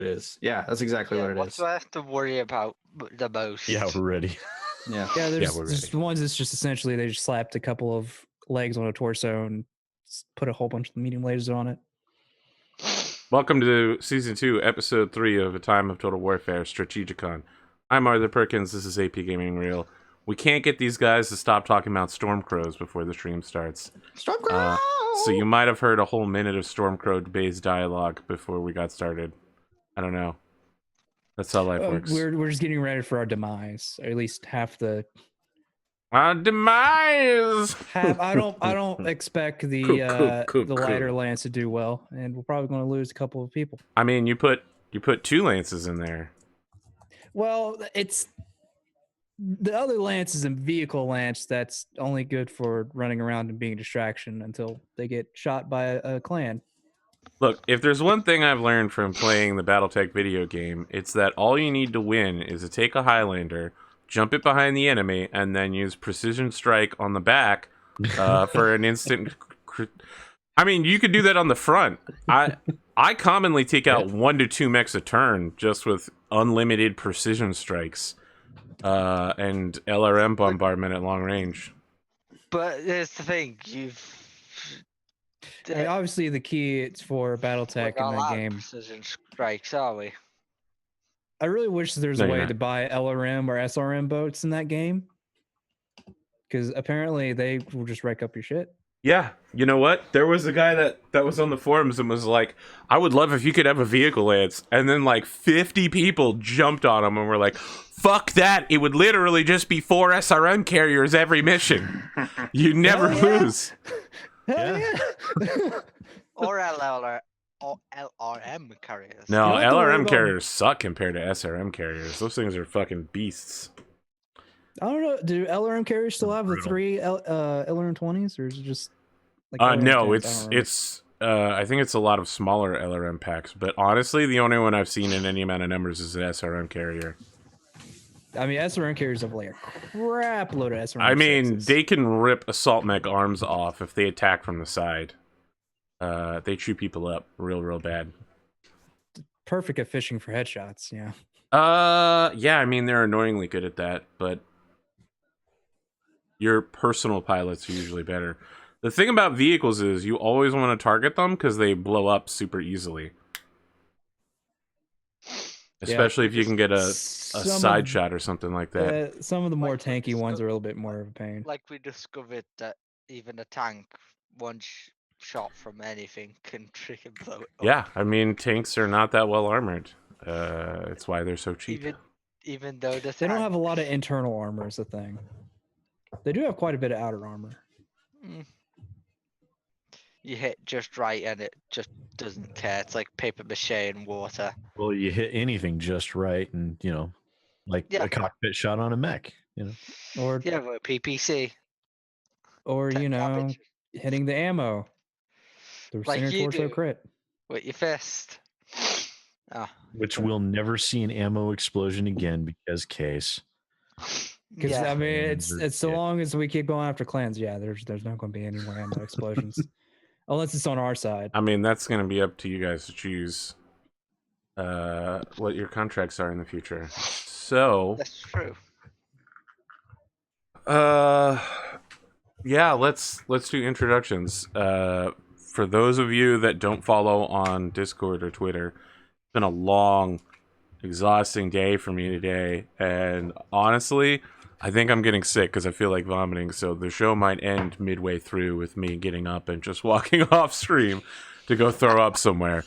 it is. Yeah, that's exactly what it What is. do I have to worry about the most? Yeah, we're ready. Yeah. Yeah, there's we're ready. ones that's just essentially they just slapped a couple of legs on a torso and put a whole bunch of medium lasers on it. Welcome to Season 2, Episode 3 of A Time of Total Warfare, Strategikon. I'm Arthur Perkins, this is APGamingREAL. We can't get these guys to stop talking about Stormcrows before the stream starts. Stormcrow! So you might have heard a whole minute of Stormcrow-based dialogue before we got started. I don't know. That's how life works. We're just getting ready for our demise, or at least half the. Our demise! I don't expect the lighter lance to do well, and we're probably going to lose a couple of people. I mean, you put 2 lances in there. Well, it's the other lance is a vehicle lance that's only good for running around and being a distraction until they get shot by a clan. Look, if there's one thing I've learned from playing the Battletech video game, it's that all you need to win is to take a Highlander, jump it behind the enemy, and then use precision strike on the back for an instant. I mean, you could do that on the front. I commonly take out 1 to 2 mechs a turn just with unlimited precision strikes and LRM bombardment at long range. But here's the thing, I mean, obviously, the key is for Battletech in that game. Precision strikes, are we? I really wish there's a way to buy LRM or SRM boats in that game, because apparently they will just wreck up your shit. Yeah, you know what? There was a guy that was on the forums and was like, I would love if you could have a vehicle lance. And then like 50 people jumped on him and were like, fuck that. It would literally just be 4 SRM carriers every mission. You never lose. Yeah. Or LRM carriers. No, LRM carriers suck compared to SRM carriers. Those things are fucking beasts. I don't know. Do LRM carriers still have the 3 LRM 20s, or is it just like no, it's I think it's a lot of smaller LRM packs, but honestly, the only one I've seen in any amount of numbers is an SRM carrier. I mean, SRM carriers have like a crap load of SRM. I mean, 6s. they can rip assault mech arms off if they attack from the side. They chew people up real bad. Perfect at fishing for headshots. Yeah. Yeah. I mean, they're annoyingly good at that, but your personal pilots are usually better. The thing about vehicles is you always want to target them because they blow up super easily. Especially if you can get a side shot or something like that. Some of the more tanky ones are a little bit more of a pain. Like we discovered that even a tank, one shot from anything can trigger blow it up. Yeah, I mean, tanks are not that well armored. It's why they're so cheap. Even though they don't have a lot of internal armor is the thing. They do have quite a bit of outer armor. You hit just right and it just doesn't care. It's like paper mache and water. Well, you hit anything just right and, you know, like a cockpit shot on a mech, you know. Or PPC. Or, you know, hitting the ammo. The Like center torso crit. With your fist. Which we'll never see an ammo explosion again because case. Because I mean, it's so long as we keep going after clans. Yeah, there's not going to be any more ammo explosions, unless it's on our side. I mean, that's going to be up to you guys to choose what your contracts are in the future. So that's true. Yeah, let's do introductions. For those of you that don't follow on Discord or Twitter, it's been a long, exhausting day for me today, and honestly, I think I'm getting sick because I feel like vomiting, so the show might end midway through with me getting up and just walking off stream to go throw up somewhere.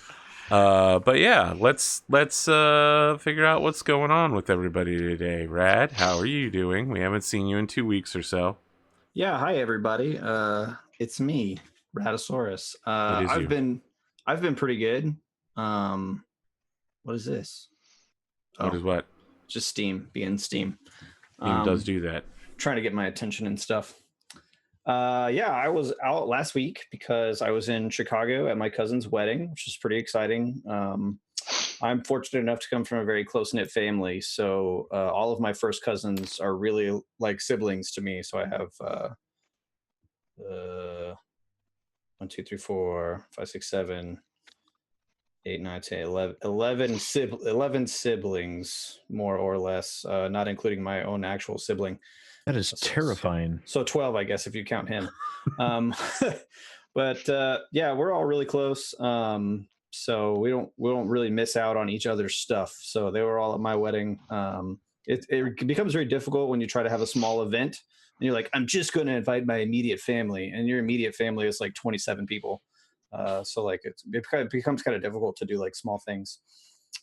But yeah, let's figure out what's going on with everybody today. Rad, how are you doing? We haven't seen you in 2 weeks or so. Yeah, hi everybody. It's me, Raddosaurus. I've been pretty good. What is this? What is what? Just Steam, being Steam. Steam does do that. Trying to get my attention and stuff. Yeah, I was out last week because I was in Chicago at my cousin's wedding, which is pretty exciting. I'm fortunate enough to come from a very close-knit family, so all of my first cousins are really like siblings to me. So I have 1, 2, 3, 4, 5, 6, 7, 8, 9, 10, 11 siblings, more or less, not including my own actual sibling. That is terrifying. So 12, I guess, if you count him. But yeah, we're all really close. So we don't really miss out on each other's stuff. So they were all at my wedding. It becomes very difficult when you try to have a small event and you're like, I'm just going to invite my immediate family, and your immediate family is like 27 people. So like it becomes kind of difficult to do like small things.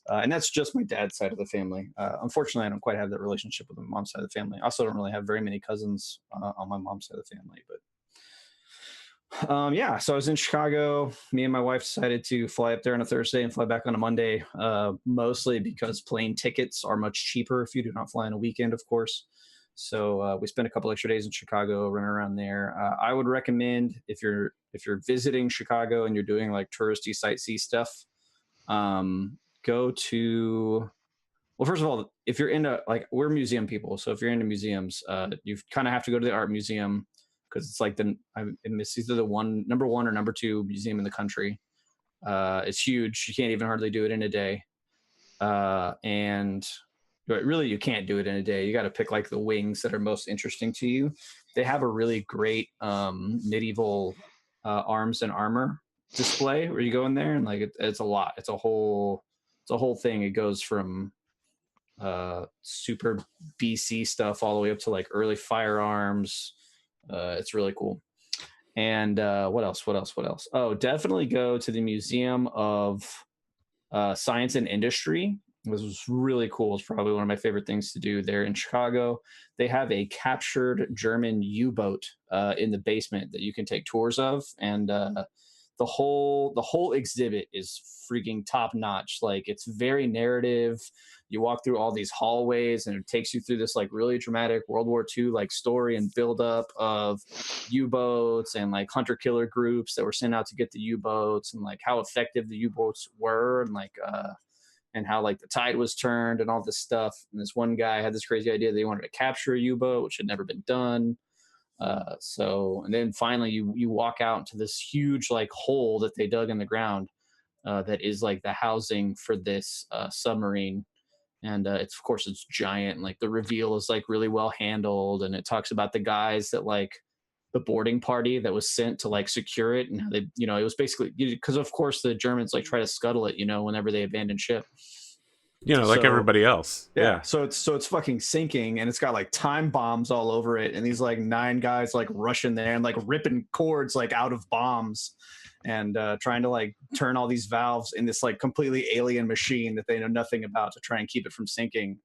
And that's just my dad's side of the family. Unfortunately, I don't quite have that relationship with my mom's side of the family. I also don't really have very many cousins on my mom's side of the family. But yeah, so I was in Chicago. Me and my wife decided to fly up there on a Thursday and fly back on a Monday, mostly because plane tickets are much cheaper if you do not fly on a weekend, of course. So we spent a couple extra days in Chicago, running around there. I would recommend if you're visiting Chicago and you're doing like touristy sightsee stuff, go to, well, first of all, if you're into, like, we're museum people, so if you're into museums, you kind of have to go to the art museum, because it's like it's either the number one or number two museum in the country. It's huge. You can't even hardly do it in a day. And really, you can't do it in a day. You got to pick like the wings that are most interesting to you. They have a really great medieval arms and armor display where you go in there, and like it's a lot. It's a whole thing. It goes from super BC stuff all the way up to like early firearms. It's really cool. And what else? Oh, definitely go to the Museum of Science and Industry. This was really cool. It's probably one of my favorite things to do there in Chicago. They have a captured German U-boat in the basement that you can take tours of, and the whole exhibit is freaking top notch. Like, it's very narrative. You walk through all these hallways, and it takes you through this like really dramatic World War II like story and buildup of U-boats and like hunter-killer groups that were sent out to get the U-boats, and like how effective the U-boats were, and like and how like the tide was turned and all this stuff. And this one guy had this crazy idea that he wanted to capture a U-boat, which had never been done. And then finally you walk out into this huge like hole that they dug in the ground that is like the housing for this submarine. And it's, of course, it's giant, and like the reveal is like really well handled, and it talks about the guys that like the boarding party that was sent to like secure it, and how they, it was basically, because of course the Germans like try to scuttle it, whenever they abandon ship. Like everybody else. Yeah. So it's fucking sinking, and it's got like time bombs all over it, and these like 9 guys like rushing there and like ripping cords like out of bombs, and trying to like turn all these valves in this like completely alien machine that they know nothing about to try and keep it from sinking.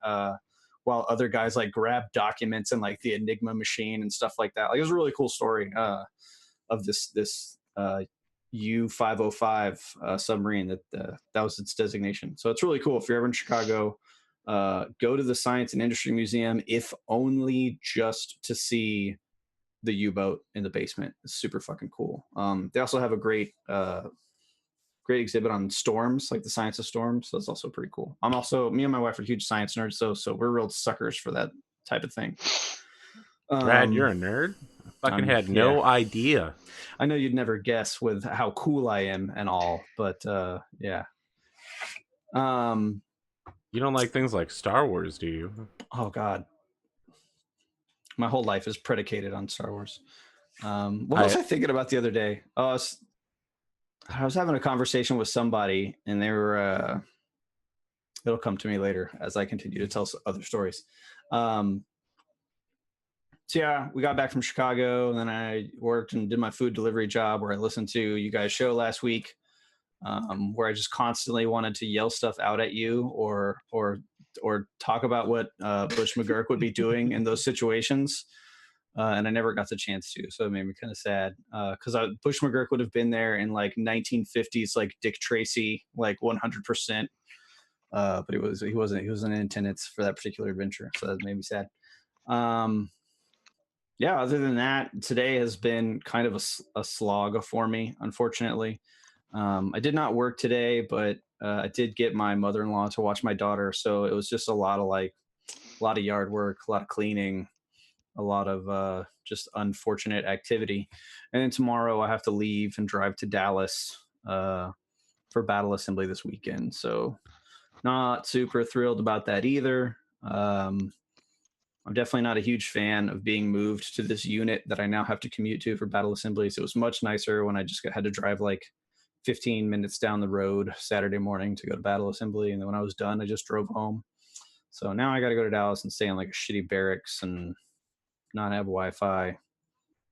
While other guys like grab documents and like the Enigma machine and stuff like that. Like, it was a really cool story of this U-505 submarine that was its designation. So it's really cool. If you're ever in Chicago, go to the Science and Industry Museum, if only just to see the U-boat in the basement. It's super fucking cool. They also have a great exhibit on storms, like the science of storms. So that's also pretty cool. Me and my wife are huge science nerds, so we're real suckers for that type of thing. Brad, you're a nerd? I fucking had no idea. I know you'd never guess with how cool I am and all, but yeah. You don't like things like Star Wars, do you? Oh God. My whole life is predicated on Star Wars. What was I thinking about the other day? I was having a conversation with somebody, and they were, it'll come to me later as I continue to tell other stories. So yeah, we got back from Chicago, and then I worked and did my food delivery job where I listened to you guys' show last week, where I just constantly wanted to yell stuff out at you or talk about what Bush McGurk would be doing in those situations. And I never got the chance to, so it made me kind of sad. Because Bush McGurk would have been there in like 1950s, like Dick Tracy, like 100%. But he wasn't in attendance for that particular adventure, so that made me sad. Yeah. Other than that, today has been kind of a slog for me, unfortunately. I did not work today, but I did get my mother-in-law to watch my daughter, so it was just a lot of yard work, a lot of cleaning, a lot of just unfortunate activity. And then tomorrow I have to leave and drive to Dallas for for Battle Assembly this weekend. So not super thrilled about that either. I'm definitely not a huge fan of being moved to this unit that I now have to commute to for Battle Assemblies. It was much nicer when I just had to drive like 15 minutes down the road Saturday morning to go to Battle Assembly. And then when I was done, I just drove home. So now I got to go to Dallas and stay in like a shitty barracks and not have Wi-Fi.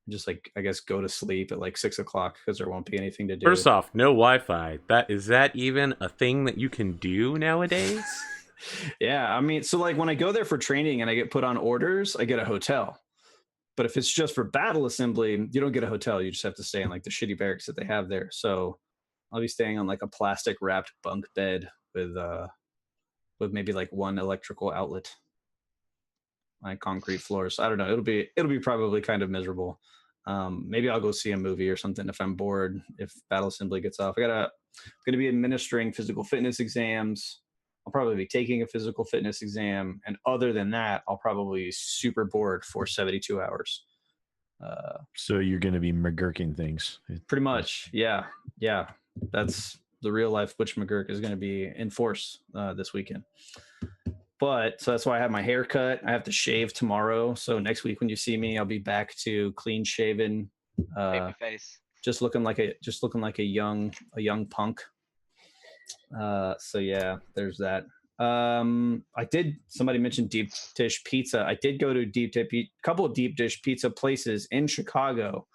Just like, I guess, go to sleep at like 6 o'clock because there won't be anything to do. First off, no Wi-Fi. Is that even a thing that you can do nowadays? Yeah, I mean, so like when I go there for training and I get put on orders, I get a hotel. But if it's just for Battle Assembly, you don't get a hotel. You just have to stay in like the shitty barracks that they have there. So I'll be staying on like a plastic wrapped bunk bed with maybe like one electrical outlet, like concrete floors. I don't know. It'll be probably kind of miserable. Maybe I'll go see a movie or something if I'm bored. If Battle Assembly gets off, I'm gonna be administering physical fitness exams. I'll probably be taking a physical fitness exam, and other than that, I'll probably be super bored for 72 hours. So you're going to be McGurking things. Pretty much, yeah. That's the real life Butch McGurk is going to be in force this weekend. But so that's why I have my hair cut. I have to shave tomorrow. So next week when you see me, I'll be back to clean shaven, Baby face. just looking like a young punk. So yeah, there's that. Somebody mentioned deep dish pizza. I did go to couple of deep dish pizza places in Chicago.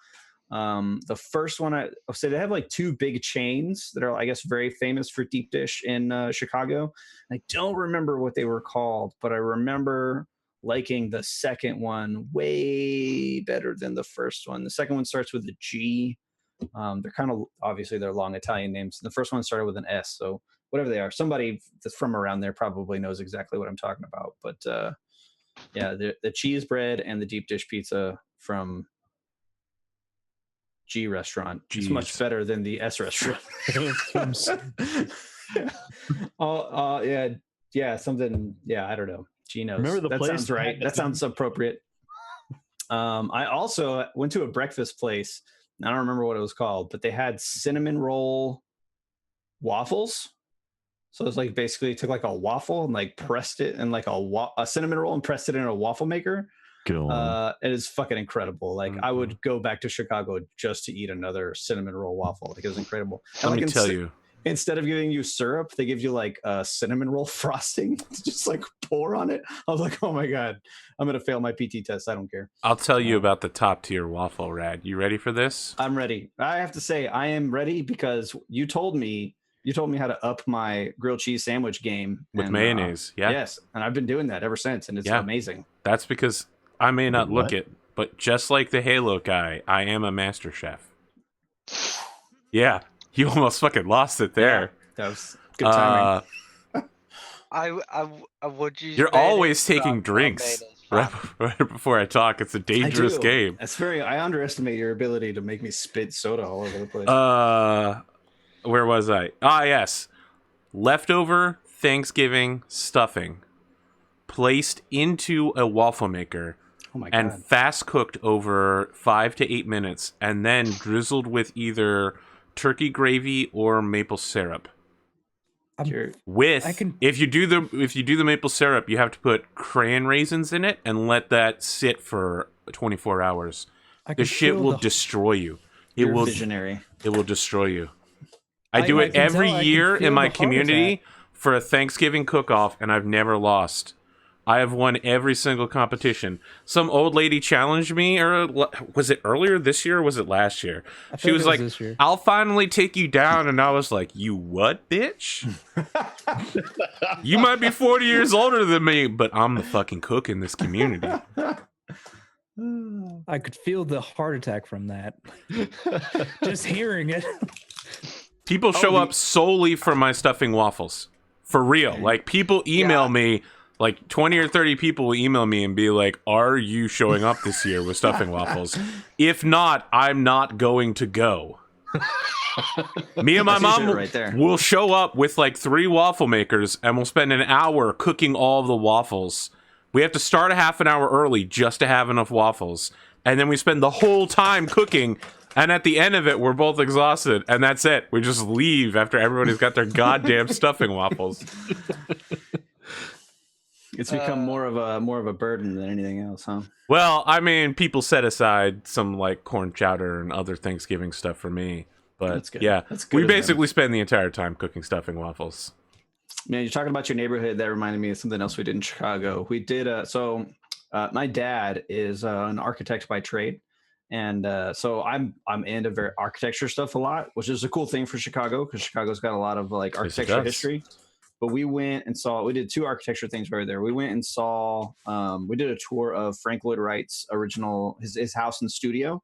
The first one so they have like two big chains that are, I guess, very famous for deep dish in Chicago. I don't remember what they were called, but I remember liking the second one way better than the first one. The second one starts with a G. They're kind of, obviously they're long Italian names. The first one started with an S, so whatever they are, somebody that's from around there probably knows exactly what I'm talking about. But yeah, the cheese bread and the deep dish pizza from G restaurant is much better than the S restaurant. Something. Yeah, I don't know. G knows. Remember the that place sounds right. That sounds appropriate. I also went to a breakfast place. I don't remember what it was called, but they had cinnamon roll waffles. So it's like basically took like a waffle and like pressed it in like a cinnamon roll and pressed it in a waffle maker. It is fucking incredible. Like I would go back to Chicago just to eat another cinnamon roll waffle. Like it was incredible. Let me tell you. Instead of giving you syrup, they give you like a cinnamon roll frosting to just like pour on it. I was like, oh my God, I'm going to fail my PT test. I don't care. I'll tell you about the top tier waffle, Rad. You ready for this? I'm ready. I have to say I am ready because you told me how to up my grilled cheese sandwich game. With mayonnaise, yeah. Yes, and I've been doing that ever since, and it's amazing. That's because I may not look it, but just like the Halo guy, I am a master chef. Yeah. You almost fucking lost it there. Yeah, that was good timing. I would use. You're always taking drinks right before I talk. It's a dangerous game. I underestimate your ability to make me spit soda all over the place. Where was I? Yes. Leftover Thanksgiving stuffing placed into a waffle maker. Oh my God. And fast cooked over 5 to 8 minutes, and then drizzled with either turkey gravy or maple syrup. If you do the maple syrup, you have to put crayon raisins in it and let that sit for 24 hours. The shit will destroy you. Visionary. It will destroy you. I do it every year in my community for a Thanksgiving cook-off, and I've never lost. I have won every single competition. Some old lady challenged me, or was it earlier this year or was it last year? She was like, I'll finally take you down. And I was like, you what, bitch? You might be 40 years older than me, but I'm the fucking cook in this community. I could feel the heart attack from that. Just hearing it. People show up solely for my stuffing waffles. For real. Like, people email me. Like 20 or 30 people will email me and be like, are you showing up this year with stuffing waffles? If not, I'm not going to go. Me and my mom will show up with like 3 waffle makers and we'll spend an hour cooking all of the waffles. We have to start a half an hour early just to have enough waffles. And then we spend the whole time cooking And at the end of it, we're both exhausted, and that's it. We just leave after everybody's got their goddamn stuffing waffles. It's become more of a burden than anything else, huh? Well, I mean, people set aside some like corn chowder and other Thanksgiving stuff for me, but That's good. yeah, That's good we of them. basically spend the entire time cooking stuffing waffles. Man, you're talking about your neighborhood. That reminded me of something else we did in Chicago. We did my dad is an architect by trade, and so I'm into very architecture stuff a lot, which is a cool thing for Chicago because Chicago's got a lot of like architecture history. But we went and we did two architecture things right there. We went and we did a tour of Frank Lloyd Wright's original his house and studio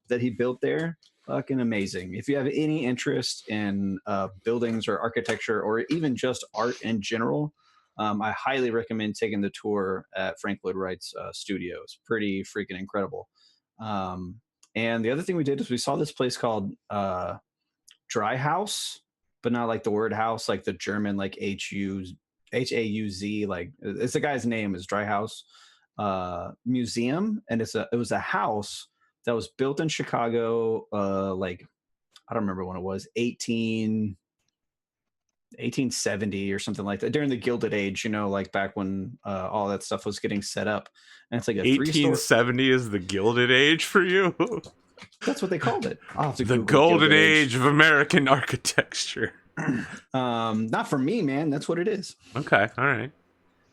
that he built there. Fucking amazing. If you have any interest in buildings or architecture or even just art in general, I highly recommend taking the tour at Frank Lloyd Wright's studio. It's pretty freaking incredible. And the other thing we did is we saw this place called Dry House, but not like the word house, like the German, like H-A-U-Z, like it's the guy's name is Dry House Museum. And it was a house that was built in Chicago, like, I don't remember when it was, 1870 or something like that, during the Gilded Age, you know, like back when all that stuff was getting set up. And it's like a 1870 is the Gilded Age for you? That's what they called it. The Golden Age of American architecture. Not for me, man. That's what it is. Okay, all right.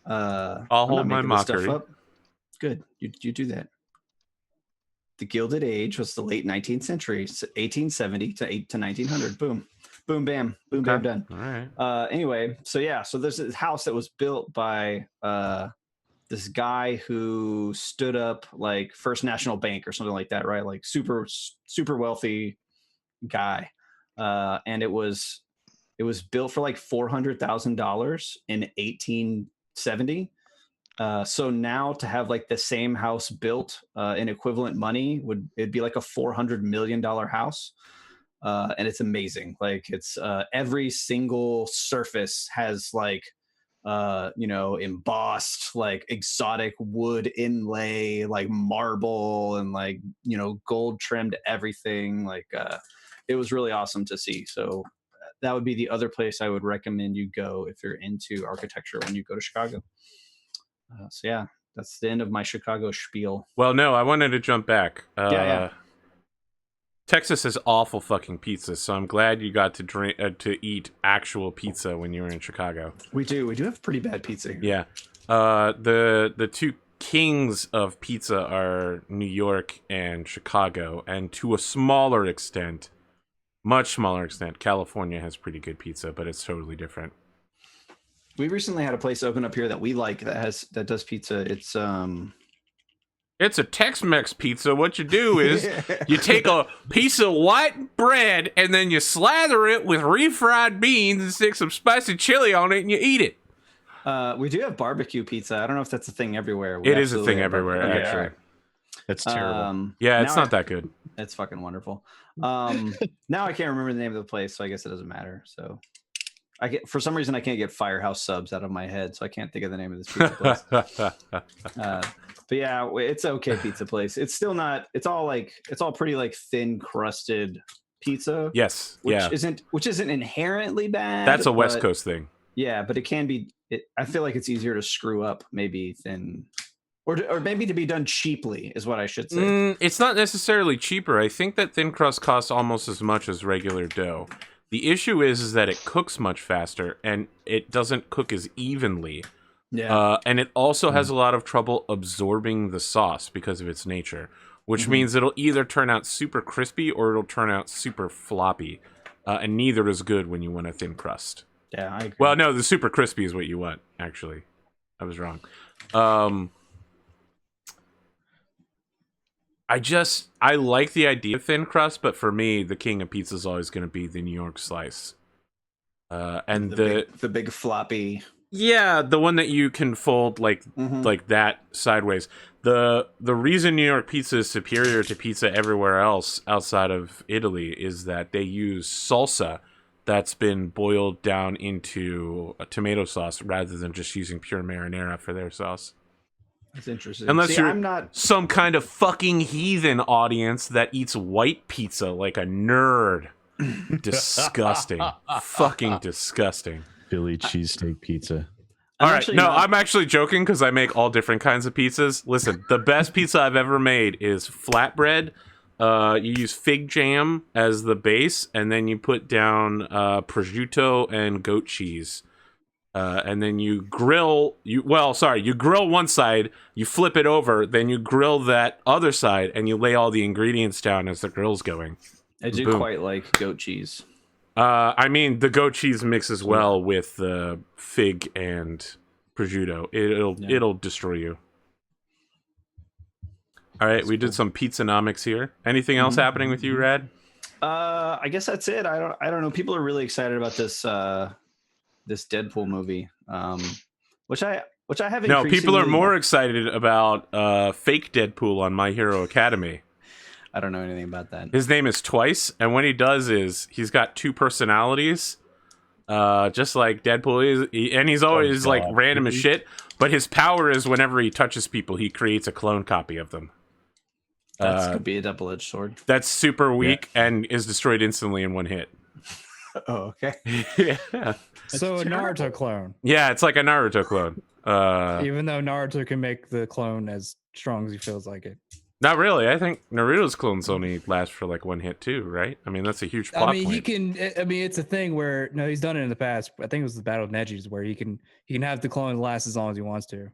I'll hold my mockery. Good, you do that. The Gilded Age was the late 19th century, 1870 to 1900. Boom, boom, bam, boom, bam, done. All right. Anyway, so there's this house that was built by this guy who stood up like First National Bank or something like that, right? Like super wealthy guy, and it was built for like $400,000 in 1870. So now to have like the same house built in equivalent money it'd be like a $400 million house. And it's amazing. Like it's every single surface has like embossed like exotic wood inlay, like marble and like gold trimmed everything. Like it was really awesome to see. So that would be the other place I would recommend you go if you're into architecture when you go to Chicago. So yeah, that's the end of my Chicago spiel. Well, no, I wanted to jump back. Yeah. Texas has awful fucking pizza, so I'm glad you got to eat actual pizza when you were in Chicago. We do have pretty bad pizza here. Yeah. The two kings of pizza are New York and Chicago, and to a smaller extent, much smaller extent, California has pretty good pizza, but it's totally different. We recently had a place open up here that we like that does pizza. It's a Tex-Mex pizza. What you do is you take a piece of white bread and then you slather it with refried beans and stick some spicy chili on it and you eat it. We do have barbecue pizza. I don't know if that's a thing everywhere. It is a thing everywhere, actually. That's terrible. Yeah, it's not that good. It's fucking wonderful. Now I can't remember the name of the place, so I guess it doesn't matter. So for some reason I can't get Firehouse Subs out of my head, so I can't think of the name of this pizza place. But yeah, it's okay pizza place. It's still not. It's all pretty like thin crusted pizza. Yes. Which isn't inherently bad. That's a West Coast thing. Yeah, but it can be. I feel like it's easier to screw up maybe than, or maybe to be done cheaply is what I should say. It's not necessarily cheaper. I think that thin crust costs almost as much as regular dough. The issue is that it cooks much faster and it doesn't cook as evenly. Yeah. And it also has a lot of trouble absorbing the sauce because of its nature, which means it'll either turn out super crispy or it'll turn out super floppy. And neither is good when you want a thin crust. Yeah, I agree. Well, no, the super crispy is what you want, actually. I was wrong. I like the idea of thin crust, but for me, the king of pizza is always going to be the New York slice. And the big floppy. Yeah, the one that you can fold like that sideways. The reason New York pizza is superior to pizza everywhere else outside of Italy is that they use salsa that's been boiled down into a tomato sauce rather than just using pure marinara for their sauce. That's interesting. Unless See, you're I'm not. some kind of fucking heathen audience that eats white pizza like a nerd. Disgusting. Fucking disgusting. Philly cheesesteak pizza. All right, actually no, not- I'm actually joking because I make all different kinds of pizzas. Listen, the best pizza I've ever made is flatbread. You use fig jam as the base, and then you put down prosciutto and goat cheese. And then you grill. You grill one side, you flip it over, then you grill that other side, and you lay all the ingredients down as the grill's going. I do Boom. quite like goat cheese. I mean, the goat cheese mixes well with the fig and prosciutto. It'll destroy you. All right, we did some pizzanomics here. Anything else happening with you, Rad? I guess that's it. I don't know. People are really excited about this this Deadpool movie, which I have. No, people are increasingly- more excited about fake Deadpool on My Hero Academy. I don't know anything about that. His name is Twice, and what he does is he's got two personalities, just like Deadpool is, and he's always like random as shit. But his power is whenever he touches people, he creates a clone copy of them. That could be a double-edged sword. That's super weak and is destroyed instantly in one hit. Oh, okay. Yeah, So a Naruto clone. yeah, it's like a Naruto clone. Even though Naruto can make the clone as strong as he feels like it. Not really. I think Naruto's clones only last for like one hit too, right? I mean, that's a huge plot I mean, point. he can. I mean, it's a thing where he's done it in the past. I think it was the Battle of Neji's where he can have the clone last as long as he wants to.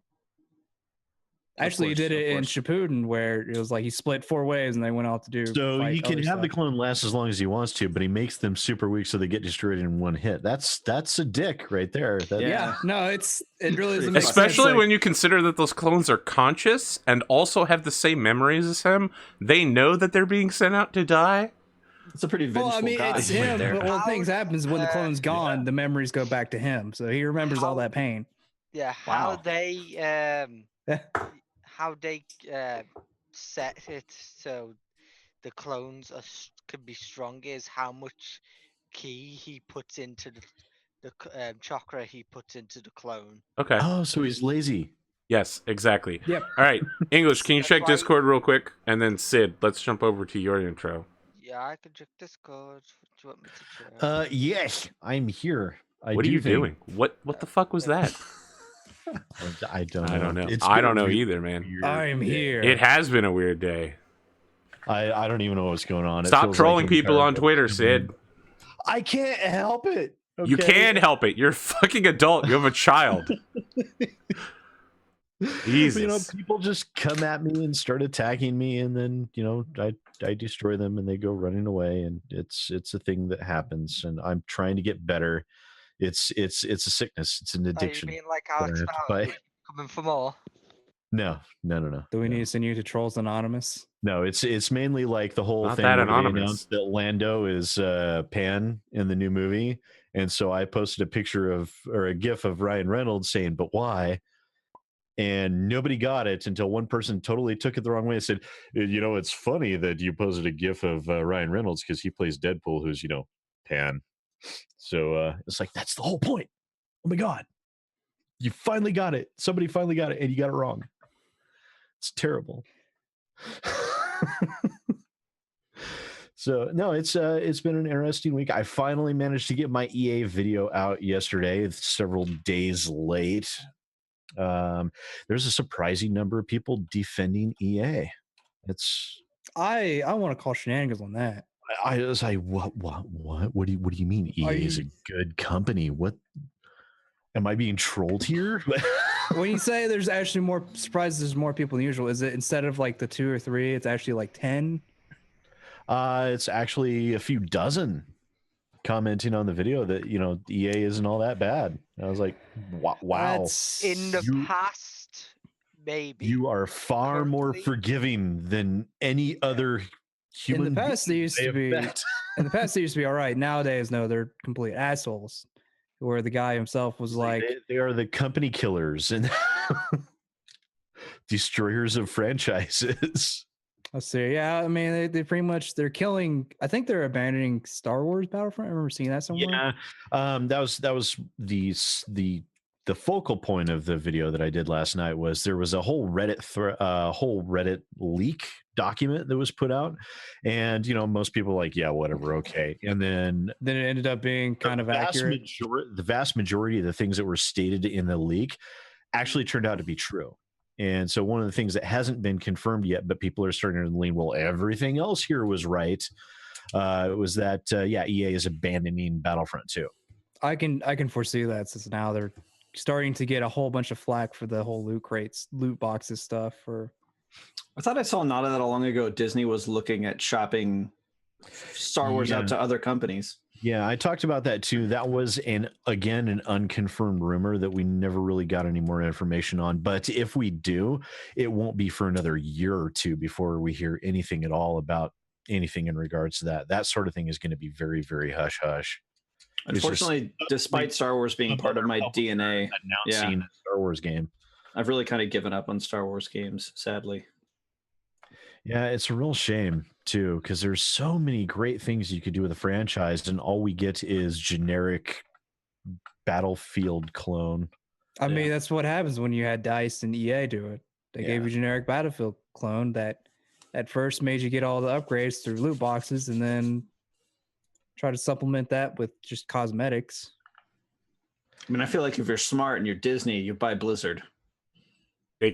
Actually, he did it in Shippuden where it was like he split 4 ways and they went off to do. So fight he can other have the stuff. clone last as long as he wants to, but he makes them super weak so they get destroyed in one hit. That's a dick right there. That, Yeah, no, it really doesn't make sense. Especially Like, when you consider that those clones are conscious and also have the same memories as him. They know that they're being sent out to die. It's a pretty vengeful well, I mean, guy it's right him, there. but when things happens when the clone's gone, the memories go back to him, so he remembers all that pain. Yeah, Wow. how they set it so the clones can be strong is how much key he puts into the chakra he puts into the clone. Okay. Oh, so he's lazy. Yes, exactly. Yep. All right. English, can you That's check why- Discord real quick? And then Sid, let's jump over to your intro. Yeah, I can check Discord. What do you want me to check? Yes, I'm here. What are you doing? What the fuck was that? I don't know. I don't know. It's I been don't know weird- either, man. weird I'm day. here. It has been a weird day. I don't even know what's going on. It Stop feels trolling like people on entire- Twitter, Sid. I can't help it. You okay? can help it. You're a fucking adult. You have a child. Jesus. You know, people just come at me and start attacking me, and then I destroy them, and they go running away, and it's a thing that happens, and I'm trying to get better. It's a sickness. It's an Oh, you addiction. mean like that I Alex have to Bauer fight. coming for more? No. Do we need to send you to Trolls Anonymous? No, it's mainly like the whole Not thing that where they anonymous. announced that Lando is Pan in the new movie, and so I posted a picture or a GIF of Ryan Reynolds saying, "But why?" And nobody got it until one person totally took it the wrong way and said, "It's funny that you posted a GIF of Ryan Reynolds because he plays Deadpool, who's Pan." So it's like that's the whole point. Oh my god, you finally got it! Somebody finally got it, and you got it wrong. It's terrible. So no, it's been an interesting week. I finally managed to get my EA video out yesterday. It's several days late. There's a surprising number of people defending EA. It's I want to call shenanigans on that. I was like, what? What do you mean EA is a good company? What am I being trolled here? When you say there's actually more surprises, there's more people than usual. Is it instead of like the 2 or 3, it's actually like 10? It's actually a few dozen commenting on the video that EA isn't all that bad. I was like, wow. That's In the past, maybe. You are far more Currently- forgiving than any other human. in the past they being used they to have be. met. In the past they used to be all right. Nowadays, no, they're complete assholes. Where the guy himself was like, they are the company killers and destroyers of franchises. let's see, yeah, I mean they pretty much they're killing. I think they're abandoning Star Wars Battlefront. I remember seeing that somewhere. Yeah, that was the the focal point of the video that I did last night was there was a whole Reddit leak document that was put out, and most people were like, yeah, whatever, okay. And then it ended up being kind of accurate. The vast majority of the things that were stated in the leak actually turned out to be true. And so one of the things that hasn't been confirmed yet, but people are starting to lean, well, everything else here was right, was that EA is abandoning Battlefront 2. I can foresee that, since now they're starting to get a whole bunch of flack for the whole loot boxes stuff. I thought I saw not that long ago Disney was looking at shopping Star Wars out to other companies. Yeah, I talked about that too. That was an unconfirmed rumor that we never really got any more information on. But if we do, it won't be for another year or two before we hear anything at all about anything in regards to that. That sort of thing is going to be very, very hush hush. Unfortunately, despite Star Wars being part of my DNA, announcing a Star Wars game, I've really kind of given up on Star Wars games, sadly. Yeah, it's a real shame too, because there's so many great things you could do with a franchise, and all we get is generic Battlefield clone. I mean, that's what happens when you had DICE and EA do it. They gave you a generic Battlefield clone that at first made you get all the upgrades through loot boxes, and then try to supplement that with just cosmetics. I mean, I feel like if you're smart and you're Disney, you buy Blizzard.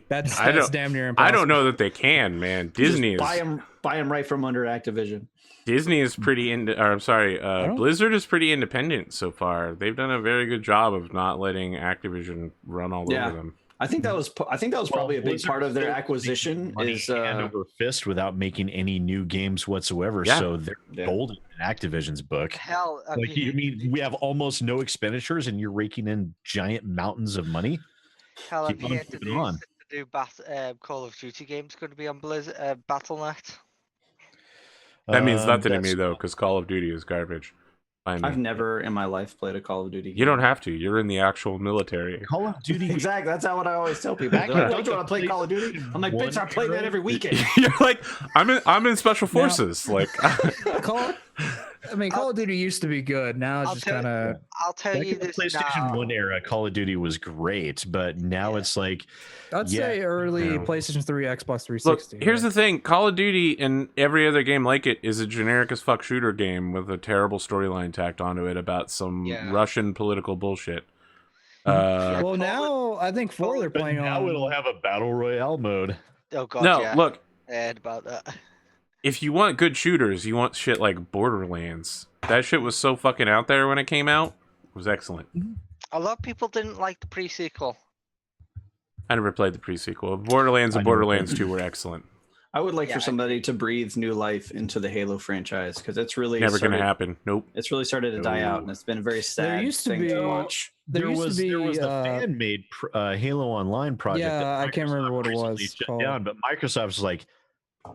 That's damn near impossible. I don't know that they can, man. Disney buy them right from under Activision. Disney is pretty Blizzard is pretty independent so far. They've done a very good job of not letting Activision run all over them. I think that was probably a big part of their acquisition is hand over fist without making any new games whatsoever. Yeah. So they're golden in Activision's book. Hell, you mean we have almost no expenditures and you're raking in giant mountains of money? Hell, have you heard the news that the new Call of Duty game's going to be on Blizzard Battle.net? That means nothing to me though, because Call of Duty is garbage. I've never in my life played a Call of Duty game. You don't have to. You're in the actual military. Call of Duty. Exactly. That's what I always tell people. They're like, don't you want to play Call of Duty? I'm like, bitch, I play that every weekend. You're like, I'm in special forces. Call of Duty used to be good. Now it's just kind of. I'll tell you the this PlayStation now. 1 era, Call of Duty was great, but now it's like. I'd say early PlayStation 3, Xbox 360. Look, here's the thing: Call of Duty and every other game like it is a generic as fuck shooter game with a terrible storyline tacked onto it about some Russian political bullshit. Well, now I think 4 they're playing on. Now it'll have a battle royale mode. Oh god, no, look. I heard about that. If you want good shooters, you want shit like Borderlands. That shit was so fucking out there when it came out. It was excellent. A lot of people didn't like the pre-sequel. I never played the pre-sequel. Borderlands and Borderlands 2 were excellent. I would like for somebody to breathe new life into the Halo franchise, because it's really never going to happen. Nope. It's really started to die out, and it's been a very sad thing to watch. There was a fan-made Halo Online project. Yeah, I can't remember what it was shut down, but Microsoft was like,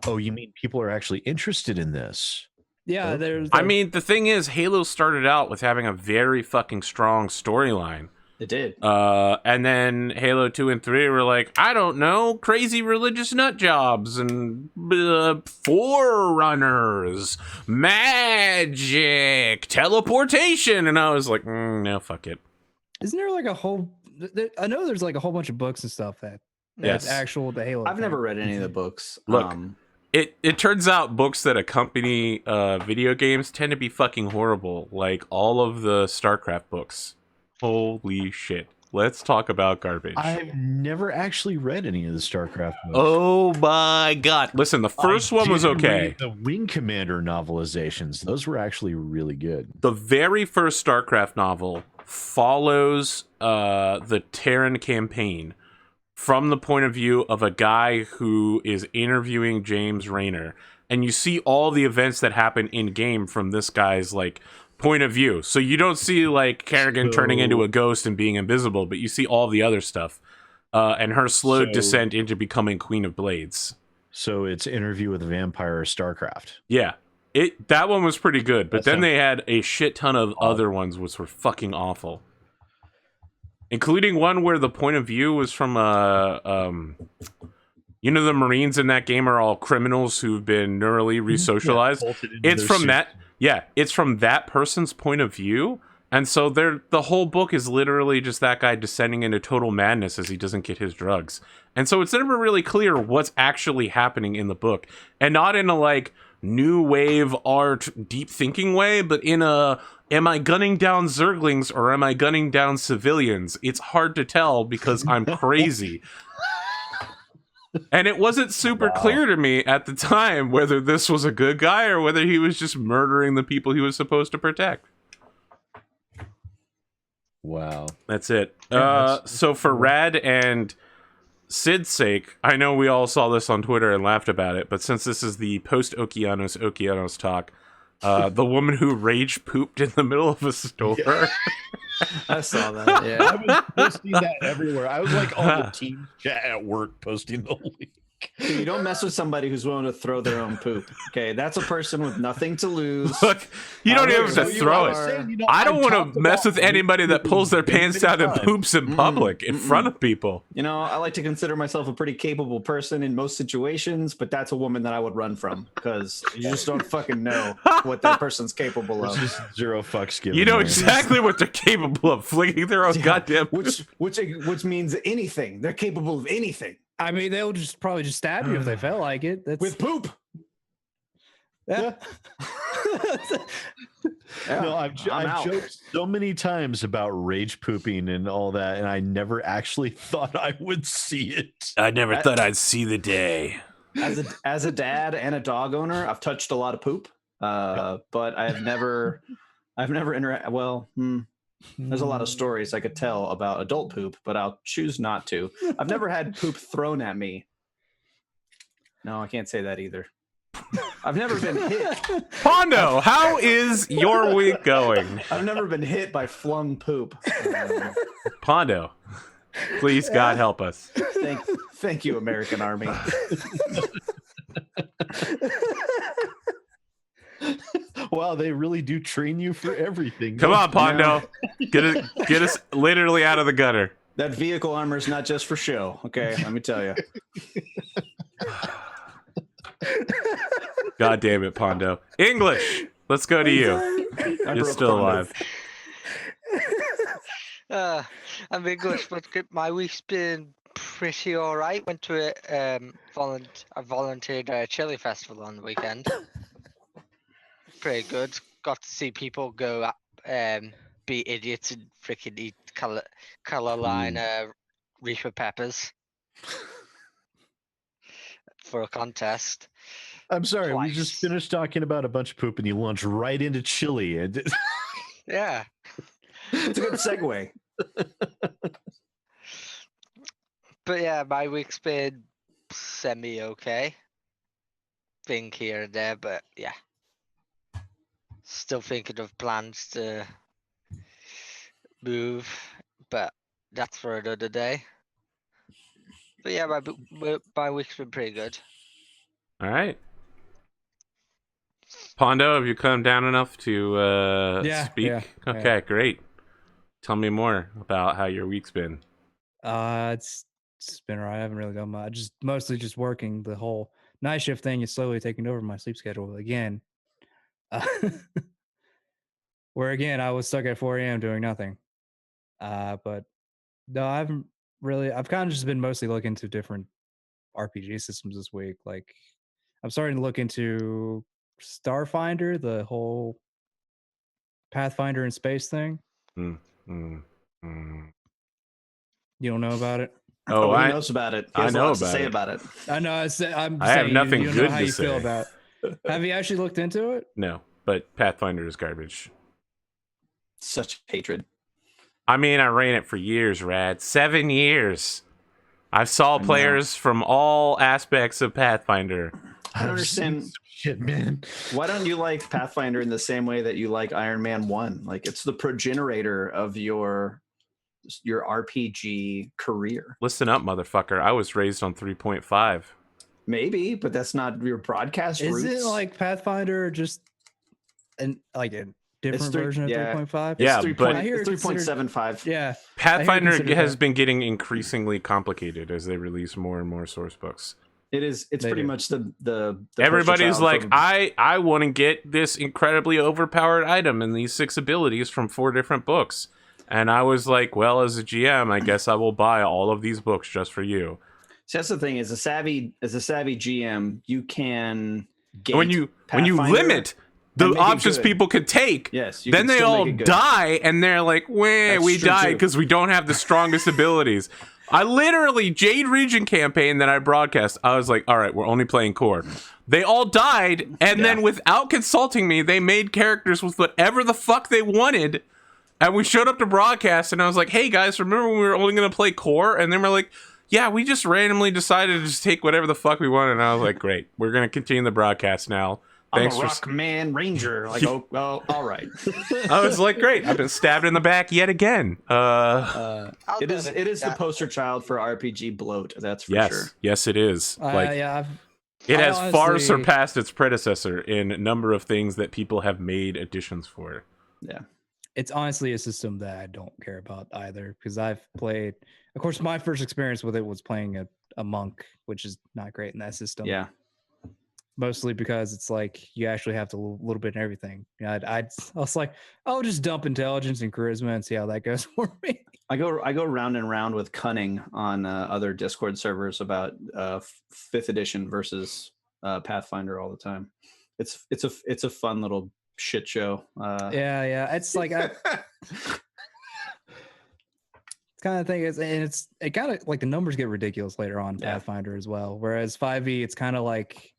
"Oh, you mean people are actually interested in this?" Yeah, I mean, the thing is, Halo started out with having a very fucking strong storyline. It did. And then Halo 2 and 3 were like, I don't know, crazy religious nut jobs and forerunners, magic, teleportation. And I was like, no, fuck it. Isn't there like a whole... I know there's like a whole bunch of books and stuff that's actual the Halo. I've never read any of the books. Look, it turns out books that accompany video games tend to be fucking horrible. Like all of the StarCraft books. Holy shit. Let's talk about garbage. I've never actually read any of the StarCraft books. Oh my god. Listen, the first one was okay. The Wing Commander novelizations, those were actually really good. The very first StarCraft novel follows the Terran campaign from the point of view of a guy who is interviewing James Raynor. And you see all the events that happen in game from this guy's like point of view. So you don't see like Kerrigan turning into a ghost and being invisible, but you see all the other stuff and her slow descent into becoming Queen of Blades. So it's Interview with a Vampire StarCraft. Yeah. That one was pretty good, but then they had a shit ton of other ones which were fucking awful. Including one where the point of view was from you know, the Marines in that game are all criminals who've been neurally resocialized. It's from that. Yeah, it's from that person's point of view, And so the whole book is literally just that guy descending into total madness as he doesn't get his drugs. And so it's never really clear what's actually happening in the book. And not in a like new wave art deep thinking way, but in a am I gunning down Zerglings or am I gunning down civilians? It's hard to tell because I'm crazy. And it wasn't super clear to me at the time whether this was a good guy or whether he was just murdering the people he was supposed to protect. Wow. That's it. Yeah, so for Rad and Sid's sake, I know we all saw this on Twitter and laughed about it, but since this is the post-Okeanos talk, the woman who rage pooped in the middle of a store. I saw that. Yeah, I was posting that everywhere. I was like on the team chat at work posting the link. You don't mess with somebody who's willing to throw their own poop. Okay, that's a person with nothing to lose. Look, you don't even have to throw it. I don't want to mess with anybody that pulls their pants down and poops in public in front of people. You know, I like to consider myself a pretty capable person in most situations, but that's a woman that I would run from because you just don't fucking know what that person's capable of. Just zero fucks given. You know exactly what they're capable of, flinging their own goddamn. Which means anything. They're capable of anything. I mean, they'll probably just stab you if they felt like it. That's... With poop. Yeah. No, I've joked so many times about rage pooping and all that, and I never actually thought I would see it. I never thought I'd see the day. As a dad and a dog owner, I've touched a lot of poop, but I've never interacted. Well, there's a lot of stories I could tell about adult poop, but I'll choose not to. I've never had poop thrown at me. No, I can't say that either. I've never been hit. Pondo, how is your week going? I've never been hit by flung poop. Pondo, please, God help us. Thank you, American Army. Wow, they really do train you for everything. Come on, Pondo. Get us literally out of the gutter. That vehicle armor is not just for show, okay? Let me tell you. God damn it, Pondo. English, let's go to you. You're still alive. I'm Englishmudkip. My week's been pretty all right. Went to a volunteered Chili Festival on the weekend. Pretty good. Got to see people go up, be idiots and freaking eat color line Reaper peppers for a contest. I'm sorry, Twice. we just finished talking about a bunch of poop and you launched right into chili. And Yeah. It's a good segue. But yeah, my week's been semi-okay. Think here and there, but yeah. Still thinking of plans to move, but that's for another day. But yeah, my week's been pretty good. All right. Pondo, have you come down enough to speak? Yeah, okay, yeah. Great. Tell me more about how your week's been. It's been alright. I haven't really done much. Mostly just working. The whole night shift thing is slowly taking over my sleep schedule again. Where again I was stuck at 4 a.m. doing nothing. But no, I've kind of just been mostly looking to different RPG systems this week. Like I'm starting to look into Starfinder, the whole Pathfinder in space thing. You don't know about it? Oh, he knows about it. He has I know lots to about say it. about it. I know. I have nothing you good know how to you feel say. about it. Have you actually looked into it? No, but Pathfinder is garbage. Such hatred. I mean, I ran it for years, Rad. 7 years. I saw players from all aspects of Pathfinder. I don't understand. Shit, man. Why don't you like Pathfinder in the same way that you like Iron Man 1? Like it's the progenitor of your RPG career. Listen up, motherfucker. I was raised on 3.5. Maybe, but that's not your broadcast roots. Is it like Pathfinder just a different version of 3.5? Yeah, but it's 3.75. Yeah. Pathfinder has been getting increasingly complicated as they release more and more source books. It's pretty much the everybody's like, from... I want to get this incredibly overpowered item and these 6 abilities from 4 different books. And I was like, well, as a GM, I guess I will buy all of these books just for you. So that's the thing, as a savvy GM, you can get when you limit the options people could take, yes, then they all die, and they're like, we died because we don't have the strongest abilities. I literally, Jade Region campaign that I broadcast, I was like, all right, we're only playing core. They all died, and then without consulting me, they made characters with whatever the fuck they wanted, and we showed up to broadcast, and I was like, hey guys, remember when we were only going to play core? And then we're like, yeah, we just randomly decided to just take whatever the fuck we wanted. And I was like, great, we're going to continue the broadcast now. Thanks I'm a Rockman Ranger. Like, oh, all right. I was like, great. I've been stabbed in the back yet again. It is the poster child for RPG bloat. That's for sure. Yes, it is. Yeah, it has far surpassed its predecessor in a number of things that people have made additions for. Yeah. It's honestly a system that I don't care about either, because I've played, of course, my first experience with it was playing a monk, which is not great in that system. Yeah. Mostly because it's like you actually have to a little bit in everything. I was like, I'll just dump intelligence and charisma and see how that goes for me. I go round and round with cunning on other Discord servers about 5th edition versus Pathfinder all the time. It's a fun little shit show. Yeah. It's like kind of thing is, and it kind of like the numbers get ridiculous later on in Pathfinder as well. Whereas 5e, it's kind of like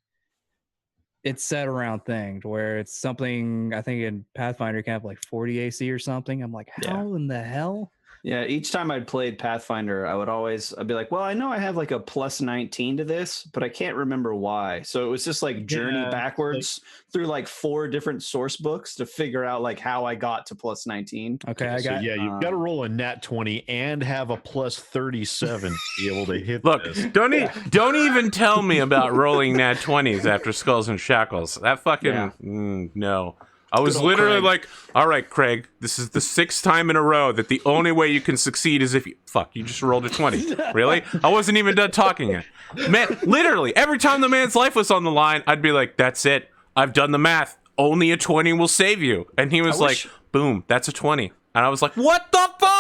it's set around thing to where it's something. I think in Pathfinder you can have like 40 AC or something. I'm like, how in the hell? Yeah, each time I'd played Pathfinder, I'd be like, well, I know I have like a plus 19 to this, but I can't remember why. So it was just like journey backwards through like 4 different source books to figure out like how I got to plus 19. Okay, you've got to roll a nat 20 and have a plus 37 to be able to hit this. Don't even tell me about rolling nat 20s after Skulls and Shackles. That fucking no. I was literally like, all right, Craig, this is the 6th time in a row that the only way you can succeed is if you just rolled a 20. Really? I wasn't even done talking yet. Man, literally, every time the man's life was on the line, I'd be like, that's it. I've done the math. Only a 20 will save you. And he was like, boom, that's a 20. And I was like, what the fuck?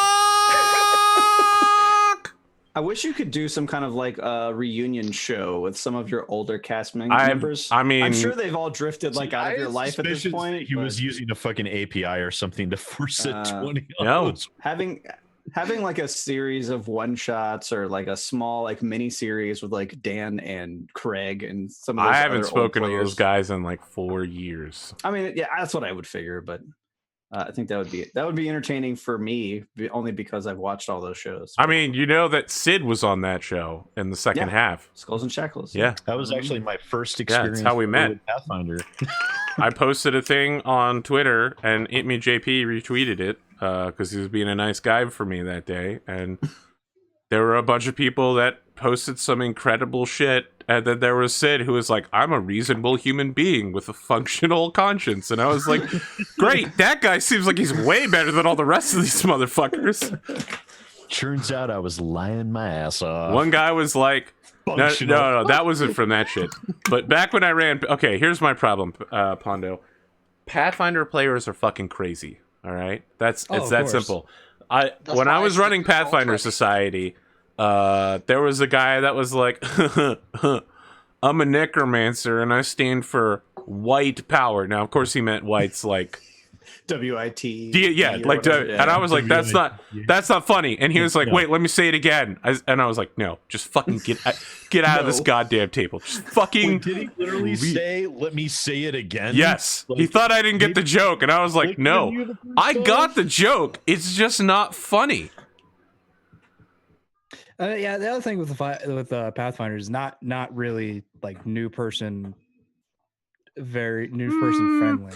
I wish you could do some kind of like a reunion show with some of your older cast members. I mean, I'm sure they've all drifted like out of your life at this point. He was using a fucking API or something to force it 20. No, having like a series of one shots or like a small like mini series with like Dan and Craig and some of those. I haven't spoken to those guys in like 4 years. I mean, yeah, that's what I would figure, but. I think that would be entertaining for me, only because I've watched all those shows. I mean, you know that Sid was on that show in the second half. Skulls and Shackles. Yeah, that was actually my first experience. Yeah, that's how we met. With Pathfinder. I posted a thing on Twitter, and JP retweeted it because he was being a nice guy for me that day, and there were a bunch of people that posted some incredible shit. And then there was Sid, who was like, I'm a reasonable human being with a functional conscience. And I was like, great, that guy seems like he's way better than all the rest of these motherfuckers. Turns out I was lying my ass off. One guy was like, no, that wasn't from that shit. But back when I ran, okay, here's my problem, Pondo. Pathfinder players are fucking crazy, all right? It's that simple. When I was running Pathfinder Society... there was a guy that was like, I'm a necromancer and I stand for white power. Now, of course, he meant whites like WIT. Yeah, like, and I was like, that's not funny. And he was like, wait, let me say it again. And I was like, no, just fucking get out of this goddamn table. Just fucking. Wait, did he literally say, let me say it again? Yes. Like, he thought I didn't get the joke. And I was like, no, I got the joke. It's just not funny. Yeah, the other thing with Pathfinder is not really like new person friendly.